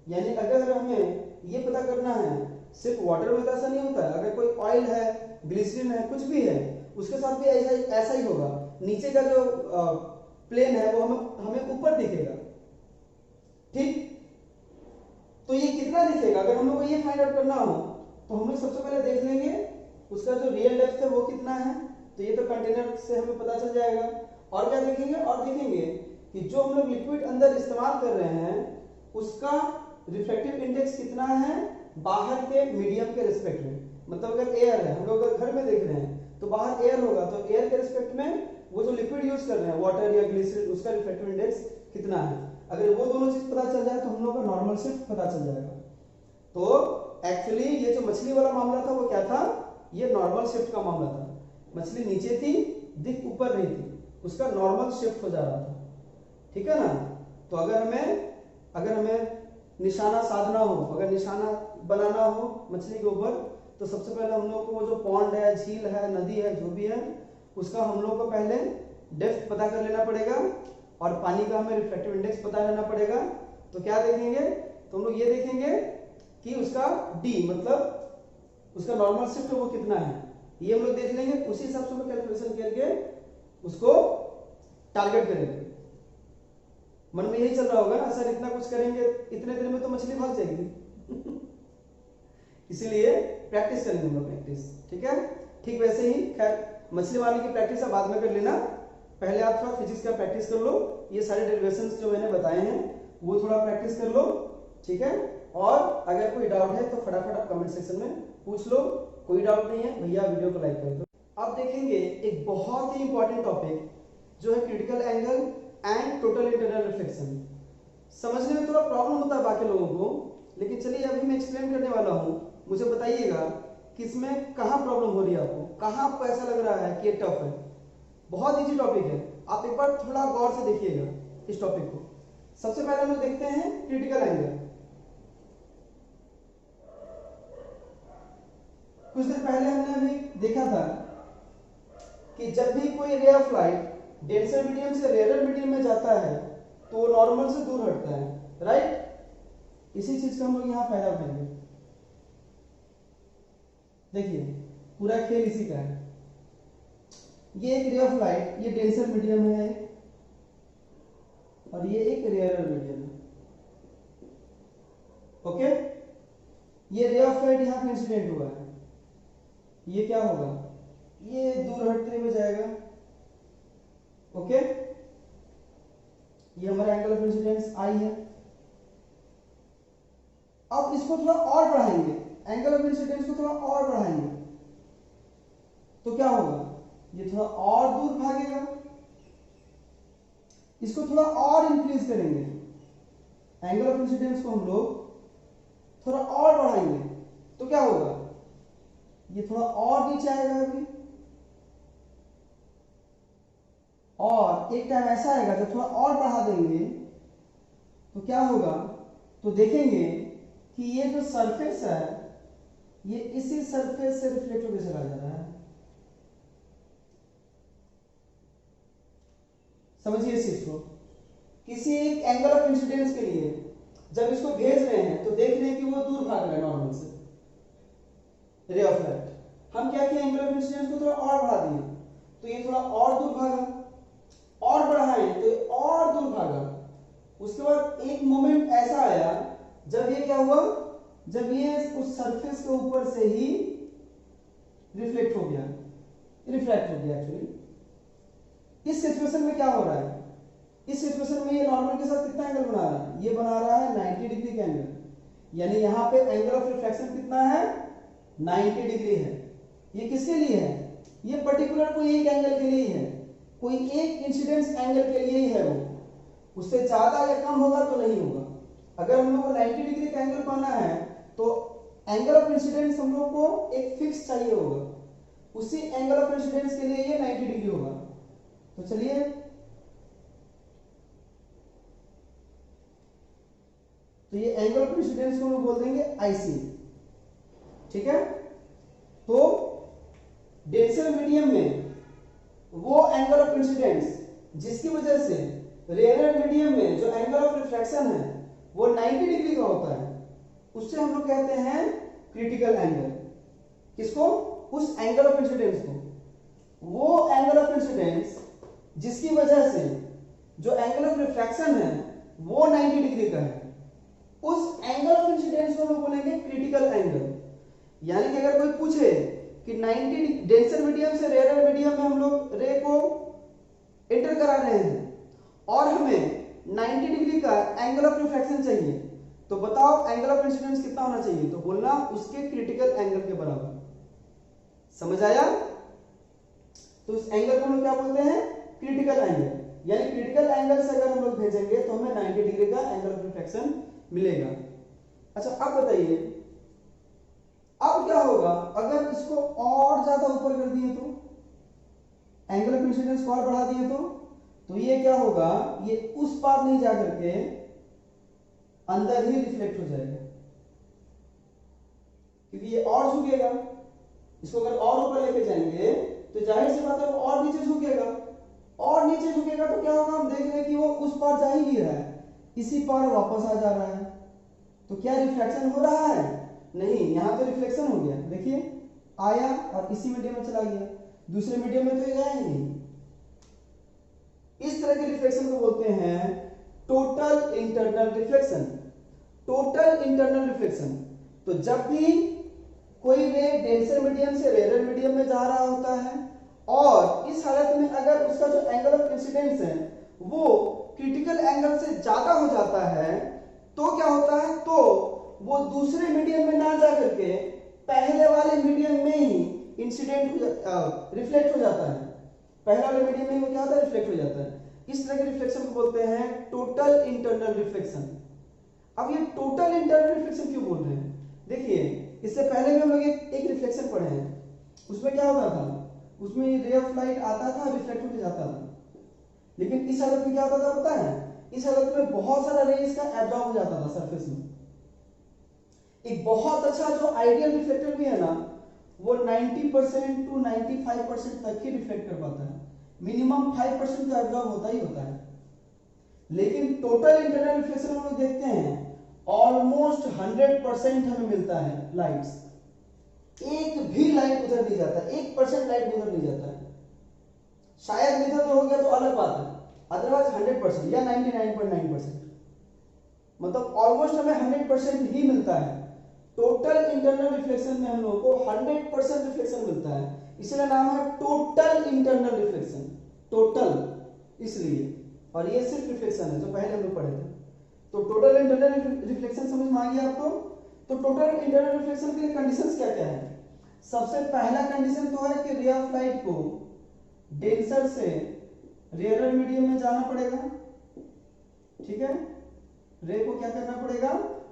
S1: यानी अगर हमें ये पता करना है, सिर्फ वाटर में ऐसा नहीं होता है, अगर कोई ऑयल है, ग्लिसरीन है, कुछ भी है, उसके साथ भी ऐसा ही होगा। नीचे का जो प्लेन है वो हमें ऊपर दिखेगा, ठीक। तो ये कितना दिखेगा, अगर हम लोग को ये फाइंड आउट करना हो तो हम लोग सबसे पहले देख लेंगे उसका जो रियल डेप्थ है वो कितना है, तो ये तो कंटेनर से हमें पता चल जाएगा। और क्या देखेंगे, और देखेंगे कि जो हम लोग लिक्विड अंदर इस्तेमाल कर रहे हैं उसका रिफ्रैक्टिव इंडेक्स कितना है बाहर के मीडियम के रिस्पेक्ट में। मतलब अगर एयर है, हम लोग अगर घर में देख रहे हैं तो बाहर एयर होगा, तो एयर के रिस्पेक्ट में वो जो लिक्विड यूज कर रहे हैं, वाटर या ग्लिसरीन, उसका रिफ्रैक्टिव इंडेक्स कितना है। अगर वो दोनों चीज पता चल जाए तो हम लोग का नॉर्मल शिफ्ट पता चल जाएगा। तो एक्चुअली ये जो मछली वाला मामला था वो क्या था, ये नॉर्मल शिफ्ट का मामला था। मछली नीचे थी, दिख ऊपर नहीं थी, उसका नॉर्मल शिफ्ट हो जा रहा था, ठीक है ना। तो अगर हमें निशाना साधना हो, अगर निशाना बनाना हो मछली के ऊपर, तो सबसे पहले हम लोग को वो जो पॉन्ड है, झील है, नदी है, जो भी है, उसका हम लोग को पहले डेप्थ पता कर लेना पड़ेगा और पानी का हमें रिफ्रैक्टिव इंडेक्स पता करना पड़ेगा। तो क्या देखेंगे, तो हम लोग ये देखेंगे कि उसका D मतलब उसका नॉर्मल शिफ्ट वो कितना है, ये हम लोग देख लेंगे। उसी हिसाब से हम लोग कैलकुलेशन करके उसको टारगेट करेंगे। मन में यही चल रहा होगा ना, सर इतना कुछ करेंगे, इतने दिन में तो मछली भाग जाएगी इसीलिए प्रैक्टिस करेंगे हम लोग, प्रैक्टिस, ठीक है। ठीक वैसे ही खैर मछली मारने की प्रैक्टिस आप बाद में कर लेना, पहले आप थोड़ा फिजिक्स का प्रैक्टिस कर लो, ये सारे डेरिवेशंस जो मैंने बताए हैं वो थोड़ा प्रैक्टिस कर लो, ठीक है। और अगर कोई डाउट है तो फटाफट आप कमेंट सेक्शन में पूछ लो, कोई डाउट नहीं है भैया वीडियो को लाइक कर दो। अब देखेंगे एक बहुत ही इंपॉर्टेंट टॉपिक जो है critical angle and total internal reflection. समझने में थोड़ा प्रॉब्लम होता है बाकी लोगों को, लेकिन चलिए अभी मैं एक्सप्लेन करने वाला हूँ। मुझे बताइएगा कि इसमें कहाँ प्रॉब्लम हो रही है आपको, कहाँ आपको ऐसा लग रहा है कि ये टफ है। बहुत इजी टॉपिक है, आप एक बार थोड़ा गौर से देखिएगा इस टॉपिक को। सबसे पहले हम लोग देखते हैं क्रिटिकल एंगल। कुछ दिन पहले हमने अभी देखा था कि जब भी कोई ray of light denser medium से रेयर मीडियम में जाता है तो वो नॉर्मल से दूर हटता है, राइट। इसी चीज का हम लोग यहाँ फायदा उठाएंगे। देखिए पूरा खेल इसी का है। ये एक रे ऑफ लाइट, ये डेंसर मीडियम है और ये एक रेयर मीडियम है, ओके। ये रे ऑफ लाइट यहाँ पे इंसिडेंट हुआ है, ये क्या होगा, ये दूर हटते हुए जाएगा, ओके। ये हमारा एंगल ऑफ इंसिडेंस आई है। अब इसको थोड़ा और बढ़ाएंगे, एंगल ऑफ इंसिडेंस को थोड़ा और बढ़ाएंगे तो क्या होगा, ये थोड़ा और दूर भागेगा। इसको थोड़ा और इंक्रीज करेंगे, एंगल ऑफ इंसिडेंस को हम लोग थोड़ा और बढ़ाएंगे तो क्या होगा, ये थोड़ा और नीचे आएगा अभी, और एक टाइम ऐसा आएगा जब थोड़ा और बढ़ा देंगे तो क्या होगा, तो देखेंगे कि ये जो सरफेस है ये इसी सरफेस से रिफ्लेक्ट होकर चला जा रहा है। समझिए इस चीज को। किसी एक एंगल ऑफ इंसिडेंस के लिए जब इसको भेज रहे हैं तो देख रहे हैं कि वो दूर भाग रहा है नॉर्मल से, रे ऑफ लाइट। हम क्या किए, एंगल ऑफ इंसिडेंस को थोड़ा और बढ़ा दिए तो ये थोड़ा और दूर भागा, और बढ़ाएं तो ये और दूर भागा। उसके बाद एक मोमेंट ऐसा आया जब ये क्या हुआ, जब ये उस सरफेस के ऊपर से ही रिफ्लेक्ट हो गया, रिफ्रैक्ट हो गया एक्चुअली। इस सिचुएशन में क्या हो रहा है, इस सिचुएशन में ये नॉर्मल के साथ कितना एंगल बना रहा है, ये बना रहा है 90 डिग्री का एंगल। यानी यहां पे एंगल ऑफ रिफ्रैक्शन कितना है, 90 डिग्री है। ये किसके लिए है, ये पर्टिकुलर कोई एक एंगल के लिए ही है, कोई एक इंसिडेंस एंगल के लिए ही है वो, उससे ज्यादा या कम होगा तो नहीं होगा। अगर हम लोग को 90 डिग्री का एंगल पाना है तो एंगल ऑफ इंसिडेंस हम लोग को एक फिक्स चाहिए होगा, उसी एंगल ऑफ इंसिडेंस के लिए ये 90 डिग्री होगा। तो चलिए तो ये एंगल ऑफ इंसिडेंस को हम लोग बोल देंगे आईसी, ठीक है। तो डेंसर मीडियम में वो एंगल ऑफ इंसिडेंस जिसकी वजह से रेयर मीडियम में जो एंगल ऑफ रिफ्रैक्शन है वो 90 डिग्री का होता है, उससे हम लोग कहते हैं क्रिटिकल एंगल। किसको, उस एंगल ऑफ इंसिडेंस को। वो एंगल ऑफ इंसिडेंस जिसकी वजह से जो एंगल ऑफ रिफ्रैक्शन है वो 90 डिग्री का है, उस एंगल ऑफ इंसिडेंस को हम बोलेंगे क्रिटिकल एंगल। यानी कि अगर कोई पूछे कि 90 डेंसर मीडियम से रेयर मीडियम में हम लोग रे को एंटर करा रहे हैं और हमें 90 डिग्री का एंगल ऑफ रिफ्रैक्शन चाहिए, तो बताओ एंगल ऑफ इंसिडेंस कितना होना चाहिए, तो बोलना उसके क्रिटिकल एंगल के बराबर। समझ आया। तो उस एंगल को हम लोग क्या बोलते हैं, क्रिटिकल एंगल। यानी क्रिटिकल एंगल से अगर हम लोग भेजेंगे तो हमें 90 डिग्री का एंगल ऑफ रिफ्रैक्शन मिलेगा। अच्छा अब बताइए, अब क्या होगा अगर इसको और ज्यादा ऊपर कर दिए तो, एंगल ऑफ इंसिडेंस को और बढ़ा दिए तो ये क्या होगा, ये उस पार नहीं जा करके अंदर ही रिफ्लेक्ट हो जाएगा, क्योंकि ये और झुकेगा। इसको अगर और ऊपर लेके जाएंगे तो जाहिर सी बात है वो और नीचे झुकेगा, और नीचे झुकेगा तो क्या होगा, हम देख रहे हैं कि वो उस पार जा ही नहीं रहा है, इसी पार वापस आ जा रहा है। तो क्या रिफ्लेक्शन हो रहा है, नहीं, यहां तो रिफ्लेक्शन हो गया। देखिए आया और इसी मीडियम में चला गया, दूसरे मीडियम में तो ये गया ही नहीं। इस तरह के रिफ्लेक्शन को बोलते हैं total internal reflection. Total internal reflection. तो जब भी कोई रे डेंसर मीडियम से रेयर मीडियम में जा रहा होता है और इस हालत में अगर उसका जो एंगल ऑफ इंसिडेंस है वो क्रिटिकल एंगल से ज्यादा हो जाता है तो क्या होता है, तो वो दूसरे मीडियम में ना जा करके पहले वाले मीडियम में ही इंसिडेंट रिफ्लेक्ट हो जाता है। पहले वाले मीडियम में वो क्या होता है, रिफ्लेक्ट हो जाता है। इस तरह के रिफ्लेक्शन को बोलते हैं टोटल इंटरनल रिफ्लेक्शन। अब ये टोटल इंटरनल रिफ्लेक्शन क्यों बोल रहे हैं, देखिए इससे पहले भी हम लोग एक रिफ्लेक्शन पढ़े हैं, उसमें क्या होता था, उसमें रे ऑफ लाइट आता था, रिफ्लेक्ट होकर जाता था। लेकिन इस हालत में क्या होता था पता है, इस हालत में बहुत सारा रे इसका एब्जॉर्ब हो जाता था सरफेस में। एक बहुत अच्छा जो आइडियल रिफ्लेक्टर भी है ना, वो 90% टू 95% तक ही रिफ्लेक्ट कर पाता है, मिनिमम 5% का एब्जॉर्ब होता ही होता है। लेकिन टोटल इंटरनल रिफ्लेक्शन हम लोग देखते हैं ऑलमोस्ट 100% हमें मिलता है लाइट्स, एक भी लाइट उधर नहीं जाता, 1% लाइट उधर नहीं जाता है। शायद इधर हो गया तो अलग बात है, अदरवाइज 100% या 99.9%, मतलब ऑलमोस्ट हमें 100% ही मिलता है। टोटल इंटरनल रिफ्लेक्शन में हम लोगों को 100% रिफ्लेक्शन मिलता है, इसलिए नाम है टोटल इंटरनल रिफ्लेक्शन, टोटल इसलिए, और ये सिर्फ रिफ्लेक्शन है जो पहले हम लोग पढ़े थे। तो टोटल इंटरनल रिफ्लेक्शन समझ में आ गया आपको। तो टोटल इंटरनल रिफ्लेक्शन के लिए कंडीशंस क्या क्या है? सबसे पहला कंडीशन तो है कि रे ऑफ लाइट को डेंसर से रेयरर मीडियम में जाना पड़ेगा, ठीक है, रे को क्या करना पड़ेगा,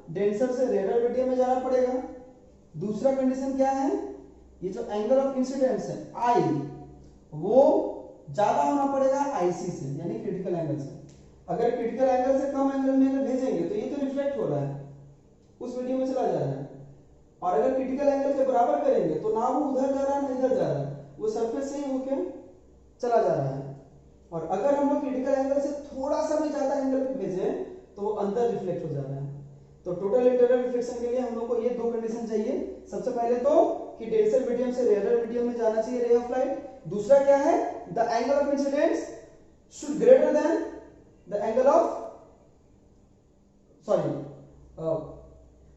S1: डेंसर से रेयरर मीडियम में जाना पड़ेगा। दूसरा कंडीशन क्या है, ये जो एंगल ऑफ इंसिडेंस है आई, वो ज्यादा होना पड़ेगा आईसी से, यानी क्रिटिकल एंगल से। अगर क्रिटिकल एंगल से कम एंगल में अगर भेजेंगे तो ये तो रिफ्लेक्ट हो रहा है, उस मीडियम में चला जा रहा है, और अगर क्रिटिकल एंगल के बराबर करेंगे तो ना वो उधर जा रहा है ना इधर जा रहा है, वो सरफेस से ही होके चला जा रहा है। और अगर हम लोग क्रिटिकल एंगल से थोड़ा सा भी ज्यादा एंगल पे भेजें तो वो अंदर रिफ्लेक्ट हो जा रहा है। तो टोटल इंटरनल रिफ्लेक्शन के लिए हम लोग को ये दो कंडीशन चाहिए। सबसे पहले तो कि डेंसर मीडियम से रेयरर मीडियम में जाना चाहिए रे ऑफ लाइट। दूसरा क्या है, the angle of incidence should greater than the angle of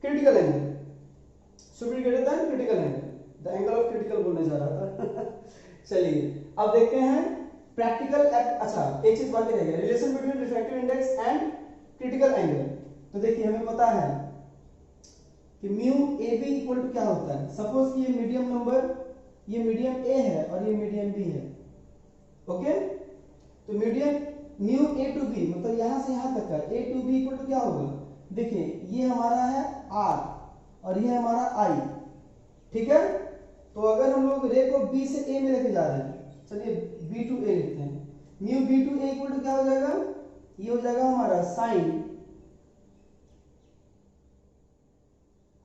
S1: critical angle, should be greater than critical angle, the angle of critical बोलने जा रहा था चलिए अब देखते हैं प्रैक्टिकल। अच्छा एक चीज बाकी रह गया, relation between refractive index and critical angle. तो देखिए हमें पता है कि mu A B equal to क्या होता है। सपोज कि ये मीडियम नंबर, ये मीडियम ए है और ये मीडियम बी है, ओके। तो medium mu A to B मतलब यहां से यहां तक का A to B equal to क्या होगा, देखिए ये हमारा है आर और ये हमारा आई, ठीक है। तो अगर हम लोग रे को बी से ए में लेके जा रहे हैं, चलिए बी टू ए लिखते हैं, mu B to A equal to क्या हो जाएगा, ये हो जाएगा हमारा साइन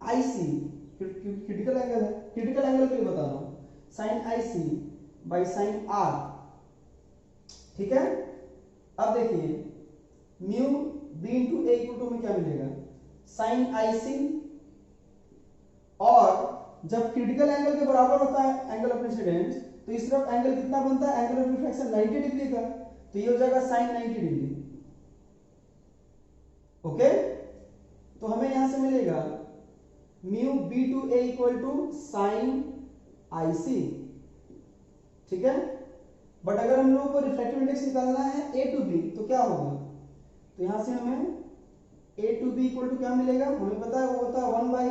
S1: आईसी, क्रिटिकल एंगल है, क्रिटिकल एंगल के लिए बता रहा हूं, sine ic by sine r, ठीक है। अब देखिए mu B into A equal to में क्या मिलेगा, साइन आईसी, और जब क्रिटिकल एंगल के बराबर होता है एंगल ऑफ इंसिडेंस तो इस तरफ एंगल कितना बनता है, एंगल ऑफ रिफ्लेक्शन 90 डिग्री का, तो ये हो जाएगा साइन 90 डिग्री, ओके। तो हमें यहां से मिलेगा mu B to A equal to sine ic, ठीक है। बट अगर हम लोग को रिफ्रैक्टिव इंडेक्स निकालना है ए टू बी तो क्या होगा, तो यहां से हमें A to B equal to क्या मिलेगा, हमें पता है वो होता है 1 by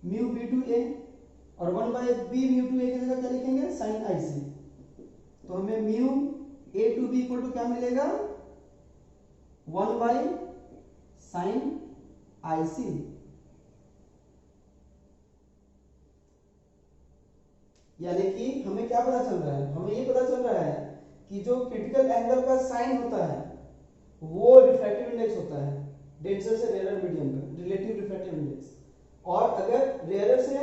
S1: mu B to A, और 1 by B mu to A की जगह क्या लिखेंगे, साइन आईसी। तो हमें mu A to B equal to क्या मिलेगा, 1 बाई साइन आईसी। यानी कि हमें क्या पता चल रहा है, हमें ये पता चल रहा है कि जो क्रिटिकल एंगल का साइन होता है वो रिफ्रैक्टिव इंडेक्स होता है डेंसर से रेयरर मीडियम का रिलेटिव रिफ्रैक्टिव इंडेक्स, और अगर रेयरर से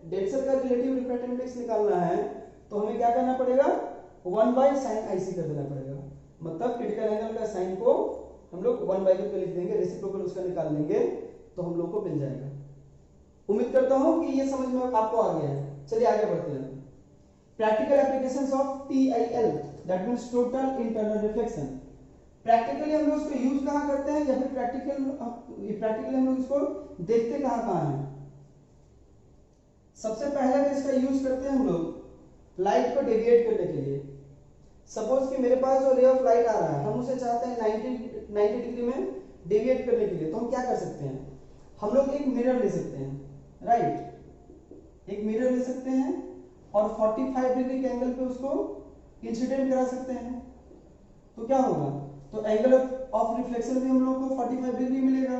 S1: डेंसर का रिलेटिव रिफ्रैक्टिव इंडेक्स निकालना है तो हमें क्या करना पड़ेगा, 1 बाई साइन आईसी कर देना पड़ेगा। मतलब क्रिटिकल एंगल का साइन को हम लोग 1 बाई करके लिख देंगे, रेसिप्रोकल उसका निकाल लेंगे तो हम लोग को मिल जाएगा। उम्मीद करता हूं कि ये समझ में आपको आ गया है। चलिए आगे बढ़ते हैं। Practical applications of TIL, that means total internal reflection. Practically हम लोग इसको यूज कहां करते हैं, या फिर प्रैक्टिकली हम लोग इसको देखते कहां हैं। सबसे पहले तो इसका यूज करते हैं हम लोग लाइट को डेविएट करने के लिए। सपोज कि मेरे पास जो रे ऑफ लाइट आ रहा है हम उसे चाहते हैं 90 डिग्री में डेविएट करने के लिए, तो हम क्या कर सकते हैं, हम लोग एक मिरर ले सकते हैं, राइट। एक मिरर ले सकते हैं और 45 डिग्री के एंगल पे उसको इंसिडेंट करा सकते हैं, तो क्या होगा, तो एंगल ऑफ रिफ्लेक्शन भी हम लोग को 45 डिग्री मिलेगा,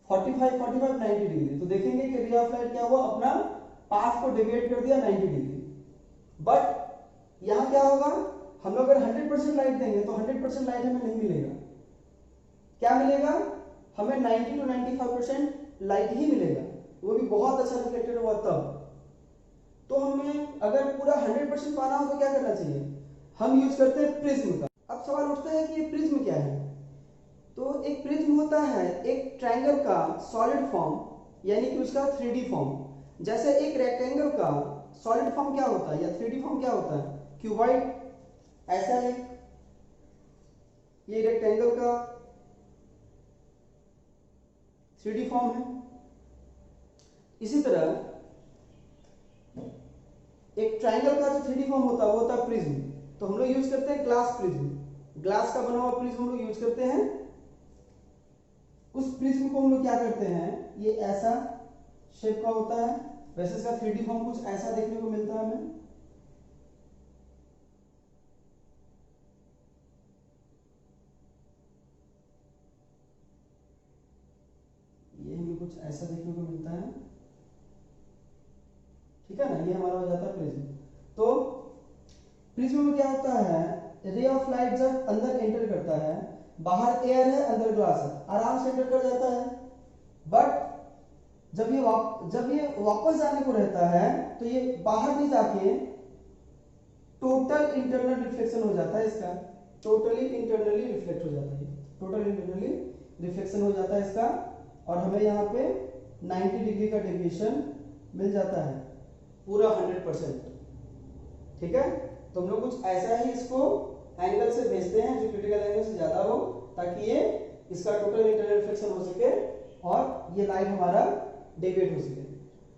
S1: 45 90 डिग्री। तो देखेंगे कि रे ऑफ लाइट क्या हुआ, अपना पाथ को डेविएट कर दिया 90 डिग्री। बट यहां क्या होगा, हम लोग अगर 100% लाइट देंगे तो 100% लाइट हमें नहीं मिलेगा। क्या मिलेगा, हमें 90 to 95% लाइट ही मिलेगा। वो भी बहुत अच्छा रिफ्लेक्टेड हुआ तब। तो हमें अगर पूरा 100% पाना हो तो क्या करना चाहिए, हम यूज करते हैं प्रिज्म का। अब सवाल उठता है कि ये प्रिज्म क्या है। तो एक प्रिज्म होता है एक ट्रायंगल का सॉलिड फॉर्म, यानी कि उसका 3D फॉर्म। जैसे एक रेक्टेंगल का सॉलिड फॉर्म क्या होता है या 3D फॉर्म क्या होता है, क्यूबॉइड, ऐसा है ये रेक्टेंगल का 3D फॉर्म है। इसी तरह एक ट्रायंगल का जो 3D फॉर्म होता है वो होता है प्रिज्म। तो हम लोग यूज करते हैं ग्लास प्रिज्म, ग्लास का बना हुआ प्रिज्म हम लोग यूज करते हैं। उस प्रिज्म को हम लोग क्या करते हैं, ये ऐसा शेप का होता है, वैसे इसका 3D फॉर्म कुछ ऐसा देखने को मिलता है हमें। ये हमें कुछ ऐसा देखने को मिलता है, ठीक है ना, ये हमारा हो जाता है प्रिज्म। तो प्रिज्म में क्या होता है, रे ऑफ लाइट जब अंदर एंटर करता है, बाहर एयर है अंदर ग्लास है, आराम से एंटर कर जाता है। बट जब ये वापस जाने को रहता है तो ये बाहर नहीं जाके टोटल इंटरनल रिफ्लेक्शन हो जाता है इसका, टोटली इंटरनली रिफ्लेक्ट हो जाता है, टोटल इंटरनली रिफ्लेक्शन हो जाता है इसका। और हमें यहाँ पे 90 डिग्री का डेविएशन मिल जाता है, पूरा 100%, ठीक है। तो हम लोग कुछ ऐसा ही इसको एंगल से भेजते हैं जो क्रिटिकल एंगल से ज्यादा हो, ताकि ये इसका टोटल इंटरनल रिफ्लेक्शन हो सके और ये लाइट हमारा डेविएट हो सके।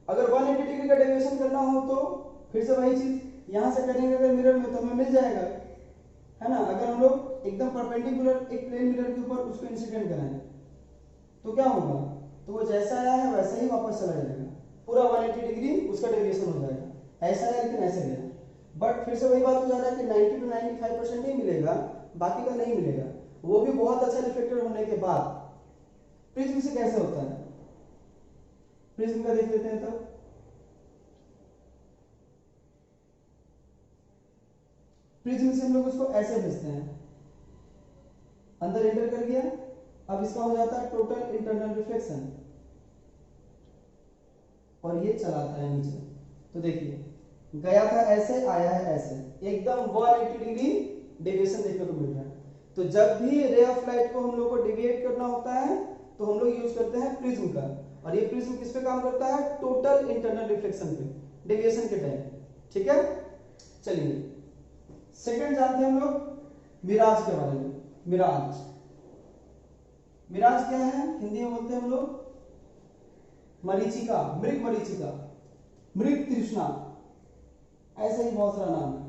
S1: अगर 180 डिग्री का डेविएशन करना हो तो फिर से वही चीज यहां से करेंगे अगर मिरर में तो हमें मिल जाएगा, है ना। अगर हम लोग एकदम परपेंडिकुलर एक प्लेन मिरर के ऊपर उसको इंसिडेंट कराएं तो क्या होगा, तो वो जैसा आया है वैसे ही वापस चला जाएगा, पूरा 180 डिग्री उसका डेविएशन हो जाएगा। ऐसा है लेकिन ऐसे गया, बट फिर से वही बात हो जा रहा है कि 90 to 95% ही मिलेगा, बाकी का नहीं मिलेगा, वो भी बहुत अच्छा रिफ्लेक्टेड होने के बाद। प्रिज्म से कैसे होता है, प्रिज्म का देख लेते हैं। तब प्रिज्म से हम लोग उसको ऐसे भेजते हैं, अंदर एंटर कर गया, अब इसका हो जाता है टोटल इंटरनल रिफ्लेक्शन और ये चलाता है नीचे। तो देखिए गया था ऐसे, आया है ऐसे, एकदम 180 डिग्री डेविएशन देखने को मिल रहा है। तो जब भी रे ऑफ लाइट को हम लोग को डेविएट करना होता है तो हम लोग यूज करते हैं प्रिज्म का। और ये प्रिज्म किस पे काम करता है, टोटल इंटरनल रिफ्लेक्शन पे, डेविएशन के टाइम, ठीक है। चलिए सेकंड जानते हैं हम लोग मिराज के बारे में। मिराज, मिराज क्या है, हिंदी में बोलते हैं हम लोग मरीचिका, मृग मरीचिका, मृग तृष्णा, ऐसे ही बहुत सारा नाम है।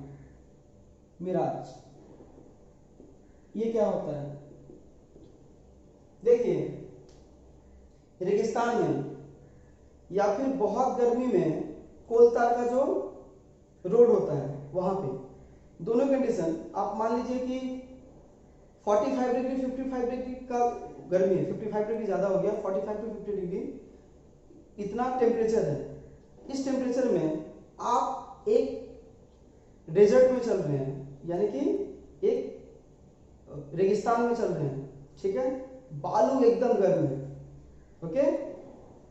S1: मिराज ये क्या होता है, देखिए रेगिस्तान में या फिर बहुत गर्मी में कोलतार का जो रोड होता है वहां पे दोनों कंडीशन, आप मान लीजिए कि 45 डिग्री 55 डिग्री का गर्मी है, 55 डिग्री ज्यादा हो गया, 45 to 50 डिग्री इतना टेम्परेचर है। इस टेम्परेचर में आप एक डेजर्ट में चल रहे हैं, यानी कि एक रेगिस्तान में चल रहे हैं, ठीक है, बालू एकदम गर्म है, ओके,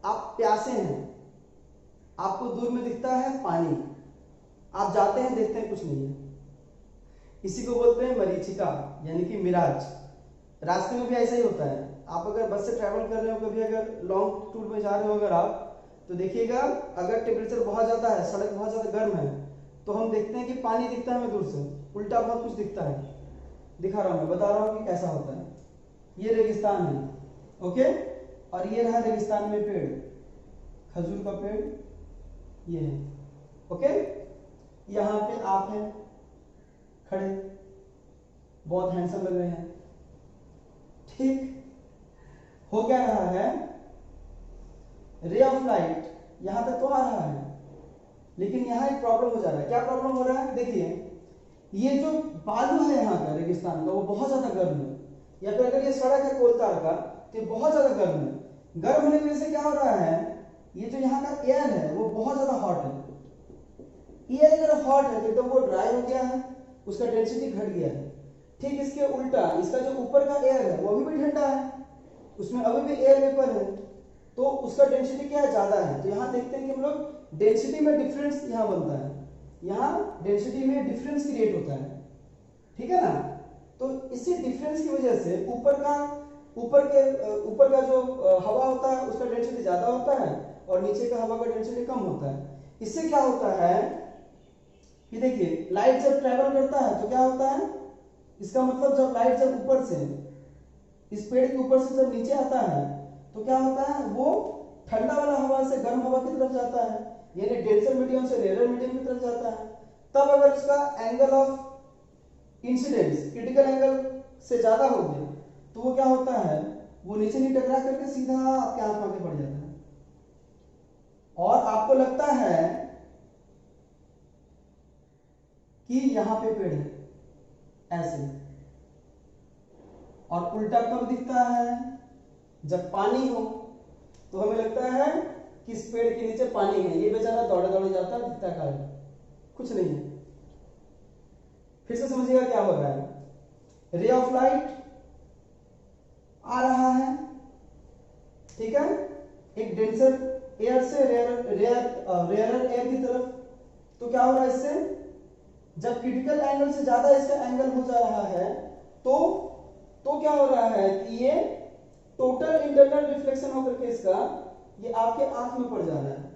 S1: आप प्यासे हैं, आपको दूर में दिखता है पानी, आप जाते हैं देखते हैं कुछ नहीं है, इसी को बोलते हैं मरीचिका यानी कि मिराज। रास्ते में भी ऐसा ही होता है, आप अगर बस से ट्रैवल कर रहे हो, कभी अगर लॉन्ग टूर में जा रहे हो अगर आप, तो देखिएगा अगर टेम्परेचर बहुत ज्यादा है, सड़क बहुत ज्यादा गर्म है, तो हम देखते हैं कि पानी दिखता है हमें दूर से, उल्टा बहुत कुछ दिखता है, दिखा रहा हूं मैं, बता रहा हूं कि कैसा होता है। ये रेगिस्तान है, ओके, और ये रहा रेगिस्तान में पेड़, खजूर का पेड़ ये है, ओके। यहाँ पे आप हैं खड़े, बहुत हैंडसम लग रहे हैं, ठीक। हो क्या रहा है, रे ऑफ लाइट यहां तक तो आ रहा है, लेकिन यहां एक प्रॉब्लम हो जा रहा है। क्या प्रॉब्लम हो रहा है, देखिए ये जो बालू है यहाँ का रेगिस्तान का वो बहुत ज्यादा गर्म है, या फिर अगर ये सड़क है कोलतार का तो ये बहुत ज्यादा गर्म है। गर्म होने की वजह से क्या हो रहा है, ये जो यहाँ का एयर है वो बहुत ज्यादा हॉट है। एयर अगर हॉट है तो एकदम वो ड्राई हो गया है, उसका डेंसिटी घट गया है। ठीक इसके उल्टा इसका जो ऊपर का एयर है वो अभी भी ठंडा है, उसमें अभी भी एयर वेपर है, तो उसका डेंसिटी क्या है, ज्यादा है। तो यहाँ देखते हैं कि हम लोग डेंसिटी में डिफरेंस यहाँ बनता है, यहाँ डेंसिटी में डिफरेंस क्रिएट होता है, ठीक है ना। तो इसी डिफरेंस की वजह से ऊपर का जो हवा होता है उसका डेंसिटी ज्यादा होता है और नीचे का हवा का डेंसिटी कम होता है। इससे क्या होता है कि देखिए लाइट जब ट्रेवल करता है तो क्या होता है, इसका मतलब जब लाइट जब ऊपर से इस पेड़ के ऊपर से जब नीचे आता है तो क्या होता है, वो ठंडा वाला हवा से गर्म हवा की तरफ जाता है, यानी डेंसर मीडियम से रेयर मीडियम की तरफ जाता है। तब अगर इसका angle of incidence critical angle से ज्यादा हो गया तो वो क्या होता है, वो नीचे नहीं टकरा करके सीधा आपके आंख में आके पड़ जाता है और आपको लगता है कि यहां पे पेड़ है ऐसे। और उल्टा कब दिखता है, जब पानी हो, तो हमें लगता है कि इस पेड़ के नीचे पानी है, ये बेचारा दौड़े दौड़े जाता है, दिखता है कुछ नहीं है। फिर से समझिएगा क्या हो रहा है, रे ऑफ लाइट आ रहा है, ठीक है, एक डेंसर एयर से रेयर एयर की तरफ। तो क्या हो रहा है, इससे जब क्रिटिकल एंगल से ज्यादा इसका एंगल हो जा रहा है तो क्या हो रहा है कि ये टोटल इंटरनल रिफ्लेक्शन होकर के इसका ये आपके आंख में पड़ जा रहा है।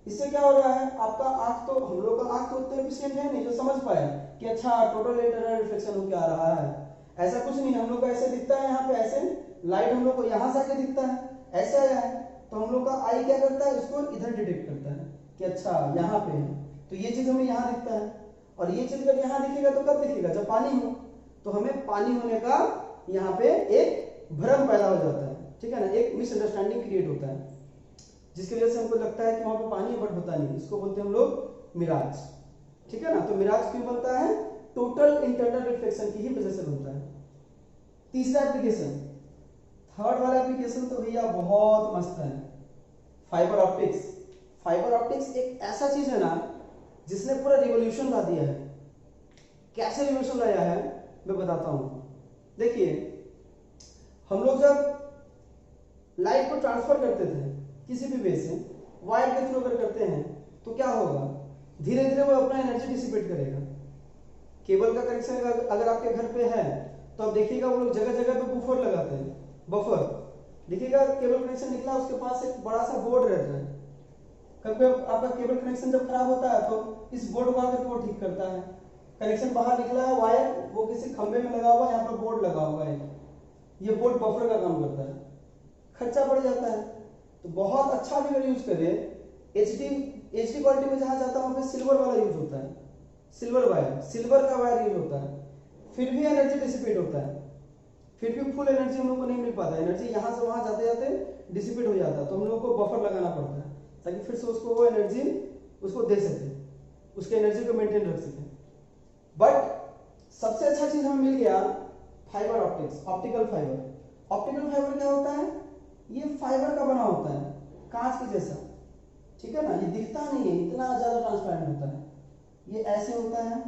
S1: इससे क्या हो रहा है, आपका आंख तो, हम लोग का आंख तो उतने एफिशिएंट है नहीं जो समझ पाए कि अच्छा टोटल इंटरनल रिफ्लेक्शन हो क्या आ रहा है। ऐसा कुछ नहीं, हम लोग को ऐसे दिखता है, यहाँ पे ऐसे लाइट हम लोग को यहाँ से आके दिखता है, ऐसे आया है, तो हम लोग का आई क्या करता है, इसको इधर डिटेक्ट करता है कि अच्छा यहाँ पे है, तो ये चीज हमें यहाँ दिखता है। और ये चीज जब यहाँ दिखेगा तो कब दिखेगा, जब पानी हो, तो हमें पानी होने का यहाँ पे एक भ्रम पैदा हो जाता है, ठीक है ना, एक मिसअंडरस्टैंडिंग क्रिएट होता है जिसकी वजह से हमको लगता है कि वहां पे पानी है बट होता नहीं, इसको बोलते हैं हम लोग मिराज, ठीक है ना। तो मिराज क्यों बनता है, टोटल इंटरनल रिफ्लेक्शन की ही वजह से बनता है। तीसरा एप्लीकेशन, थर्ड वाला एप्लीकेशन तो भैया बहुत मस्त है, फाइबर ऑप्टिक्स। फाइबर ऑप्टिक्स एक ऐसा चीज है ना जिसने पूरा रिवॉल्यूशन ला दिया है। कैसे रिवॉल्यूशन लाया है मैं बताता हूं। देखिए हम लोग जब लाइट को ट्रांसफर करते थे किसी भी वे से, वायर के थ्रू अगर करते हैं तो क्या होगा, धीरे धीरे वो अपना एनर्जी डिसिपेट करेगा। केबल का कनेक्शन अगर आपके घर पे है तो आप देखिएगा वो लोग जगह जगह पे बफर लगाते हैं, बफर देखिएगा, केबल कनेक्शन निकला उसके पास एक बड़ा सा बोर्ड रहता है। कभी आपका केबल कनेक्शन जब खराब होता है तो इस बोर्ड को आकर वो ठीक करता है। कनेक्शन बाहर निकला है वायर, वो किसी खंबे में लगा हुआ, यहाँ पर बोर्ड लगा हुआ है, ये बोर्ड बफर का काम करता है, खर्चा बढ़ जाता है। तो बहुत अच्छा भी अगर यूज करें, एचडी क्वालिटी में जहां जाता है वहां पे सिल्वर वाला यूज होता है, सिल्वर वायर, सिल्वर का वायर यूज होता है, फिर भी एनर्जी डिसिपेट होता है, फिर भी फुल एनर्जी हम लोग को नहीं मिल पाता, एनर्जी यहां से वहां जाते जाते डिसिपेट हो जाता है। तो हम लोग को बफर लगाना पड़ता है ताकि फिर से उसको वो एनर्जी उसको दे सके, उसके एनर्जी को मेंटेन रख सके। बट सबसे अच्छा चीज हमें मिल गया fibre optics, optical fibre. Optical fibre क्या होता है, ये फाइबर का बना होता है, कांच के जैसा, ठीक है ना, ये दिखता नहीं है, इतना ज्यादा ट्रांसपेरेंट होता है, ये ऐसे होता है,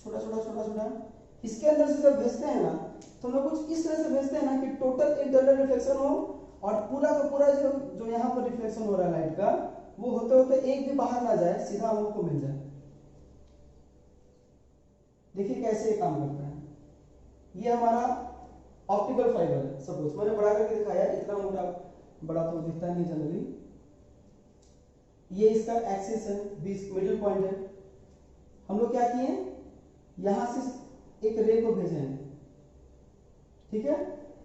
S1: छोटा छोटा छोटा छोटा। इसके अंदर से जब भेजते हैं ना तो हम लोग कुछ इस तरह से भेजते हैं ना कि टोटल इंटरनल रिफ्लेक्शन हो और पूरा का पूरा जो यहाँ पर रिफ्लेक्शन हो रहा है लाइट का, वो होते होते एक भी बाहर ना जाए, सीधा हम लोग को मिल जाए। देखिए कैसे ये काम करता है। ये हमारा ऑप्टिकल फाइबर है, सपोज मैंने बड़ा करके दिखाया, इतना मोटा बड़ा तो दिखता नहीं जनरली। ये इसका एक्सिस है, बीच मिडिल पॉइंट है। हम लोग क्या किए, यहां से एक रे को भेजे हैं, ठीक है।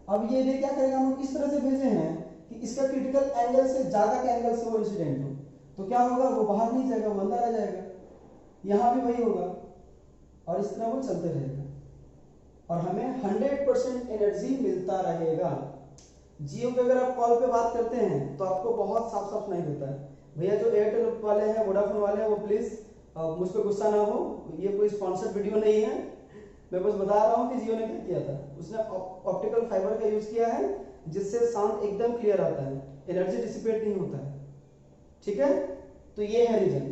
S1: अब ये रे क्या करेगा, हम लोग इस तरह से भेजे हैं कि इसका क्रिटिकल एंगल से ज्यादा के एंगल से वो इंसिडेंट हो, तो क्या होगा, वो बाहर नहीं जाएगा, वो अंदर आ जाएगा। यहां भी वही होगा और इस तरह वो चलते रहेगा और हमें 100% एनर्जी मिलता रहेगा। जियो के अगर आप कॉल पे बात करते हैं तो आपको बहुत साफ साफ नहीं मिलता है भैया। जो एयरटेल वाले हैं, वोडाफोन वाले हैं, वो प्लीज मुझ पर गुस्सा ना हो, ये कोई स्पॉन्सर्ड वीडियो नहीं है, मैं बस बता रहा हूँ कि जियो ने क्या किया था, उसने ऑप्टिकल फाइबर का यूज किया है जिससे साउंड एकदम क्लियर आता है, एनर्जी डिसिपेट नहीं होता है, ठीक है। तो ये है रीजन।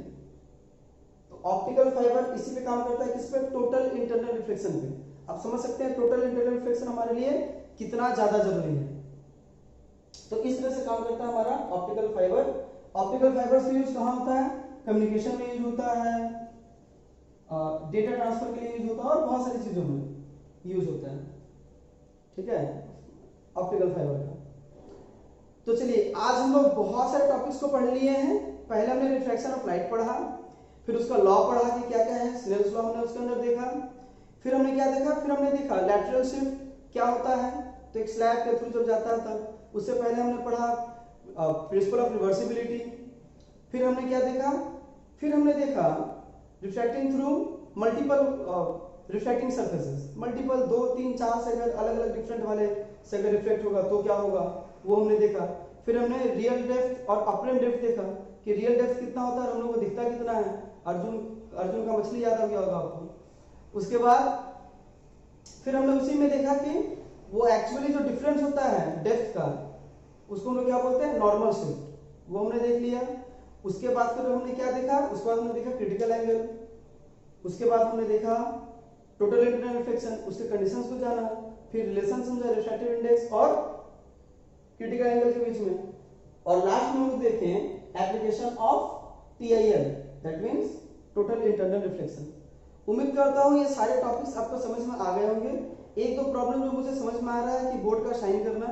S1: तो ऑप्टिकल फाइबर इसी पे काम करता है, किस पे, टोटल इंटरनल रिफ्लेक्शन पे। आप समझ सकते हैं टोटल इंटरनल रिफ्लेक्शन हमारे लिए कितना ज्यादा जरूरी है। तो इस तरह से काम करता है हमारा ऑप्टिकल फाइबर। ऑप्टिकल फाइबर से यूज कहाँ होता है? कम्युनिकेशन में यूज होता है, डेटा ट्रांसफर के लिए यूज होता है और बहुत सारी चीजों में यूज होता है। ठीक है, ऑप्टिकल फाइबर का। तो चलिए आज हम लोग बहुत सारे टॉपिक्स को पढ़ लिए हैं। पहले हमने रिफ्रैक्शन ऑफ लाइट पढ़ा, फिर उसका लॉ पढ़ा कि क्या क्या है, स्नेल्स लॉ हमने उसके अंदर देखा। फिर हमने क्या देखा? फिर हमने देखा लैटरल शिफ्ट क्या होता है। तो एक स्लैब के थ्रू जब जाता है तब, उससे पहले हमने पढ़ा प्रिंसिपल ऑफ रिवर्सिबिलिटी। फिर हमने क्या देखा? फिर हमने देखा refracting through multiple refracting surfaces, multiple 2 3 4 से अगर अलग अलग डिफरेंट वाले से अगर रिफ्लेक्ट होगा तो क्या होगा, वो हमने देखा। फिर हमने रियल डेप्थ और अपरेंट डेप्थ देखा कि रियल डेप्थ कितना होता है और हम लोग को दिखता कितना है। अर्जुन का मछली याद आ गया होगा आपको। उसके बाद फिर हमने उसी में देखा कि वो एक्चुअली जो डिफरेंस होता है डेप्थ का, उसको हम लोग क्या बोलते हैं? नॉर्मल शिफ्ट, वो हमने देख लिया। उसके बाद फिर हमने क्या देखा? उसके बाद हमने देखा क्रिटिकल एंगल। उसके बाद हमने देखा टोटल इंटरनल रिफ्लेक्शन, उसके कंडीशंस को जाना। फिर रिलेशन समझा रिफ्रैक्टिव इंडेक्स और क्रिटिकल एंगल के बीच में। और लास्ट में हम देखें application of TIL, that means total internal reflection. उम्मीद करता हूं ये सारे टॉपिक्स आपको समझ में आ गए होंगे। एक दो प्रॉब्लम जो मुझे समझ में आ रहा है कि बोर्ड का शाइन करना,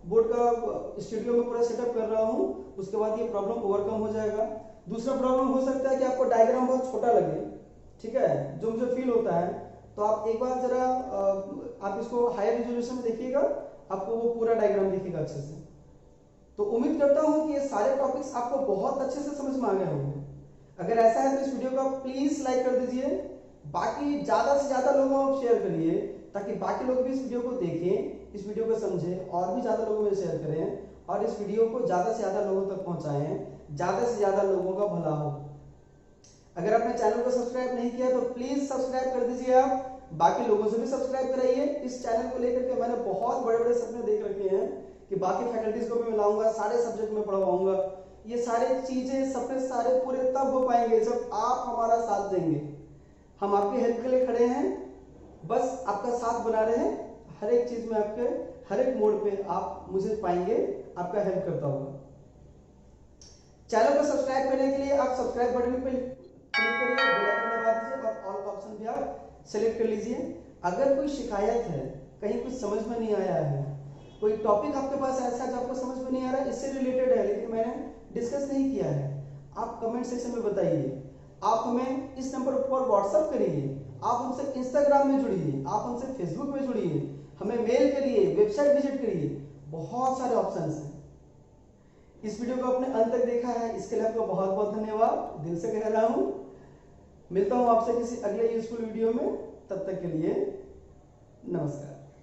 S1: बोर्ड का स्टूडियो में पूरा सेटअप कर रहा हूं, उसके बाद ये प्रॉब्लम ओवरकम हो जाएगा। दूसरा प्रॉब्लम हो सकता है कि आपको डायग्राम बहुत छोटा लगे, ठीक है, जो मुझे फील होता है। तो आप एक बार जरा आप इसको हायर रिजोल्यूशन में देखिएगा, आपको वो पूरा डायग्राम दिखेगा अच्छे से। तो उम्मीद करता हूं कि ये सारे टॉपिक्स आपको बहुत अच्छे से समझ में आ गए होंगे। अगर ऐसा है तो इस वीडियो को प्लीज लाइक कर दीजिए, बाकी ज्यादा से ज्यादा लोगों को शेयर करिए ताकि बाकी लोग भी इस वीडियो को देखें, इस वीडियो को समझें और भी ज्यादा लोगों में शेयर करें और इस वीडियो को ज्यादा से ज्यादा लोगों तक पहुंचाएं, ज्यादा से ज्यादा लोगों का भला हो। अगर आपने चैनल को सब्सक्राइब नहीं किया तो प्लीज सब्सक्राइब कर दीजिए। आप बाकी लोगों से भी सब्सक्राइब कराइए। इस चैनल को लेकर के मैंने बहुत बड़े बड़े सपने देख रखे हैं कि बाकी फैकल्टीज को भी मिलाऊंगा, सारे सब्जेक्ट में पढ़वाऊंगा। ये सारे चीजें सपने सारे पूरे तब हो पाएंगे जब आप हमारा साथ देंगे। हम आपकी हेल्प के लिए खड़े हैं, बस आपका साथ बना रहे। हर एक चीज में आपके हर एक मोड पे आप मुझे पाएंगे, आपका हेल्प करता होगा। चैनल को सब्सक्राइब करने के लिए आप सब्सक्राइब बटन पे क्लिक करिए, बेल आइकन दबा दीजिए और ऑल का ऑप्शन भी आप सेलेक्ट कर लीजिए। अगर कोई शिकायत है, कहीं कुछ समझ में नहीं आया है, कोई टॉपिक आपके पास ऐसा है जो आपको समझ में नहीं आ रहा है, इससे रिलेटेड है लेकिन मैंने डिस्कस नहीं किया है, आप कमेंट सेक्शन में बताइए। आप हमें इस नंबर पर व्हाट्सएप करिए, आप हमसे इंस्टाग्राम में जुड़िए, आप हमसे फेसबुक में जुड़िए, हमें मेल करिए, वेबसाइट विजिट करिए, बहुत सारे ऑप्शंस हैं। इस वीडियो को आपने अंत तक देखा है, इसके लिए आपको बहुत बहुत धन्यवाद, दिल से कह रहा हूं। मिलता हूं आपसे किसी अगले यूजफुल वीडियो में, तब तक के लिए नमस्कार।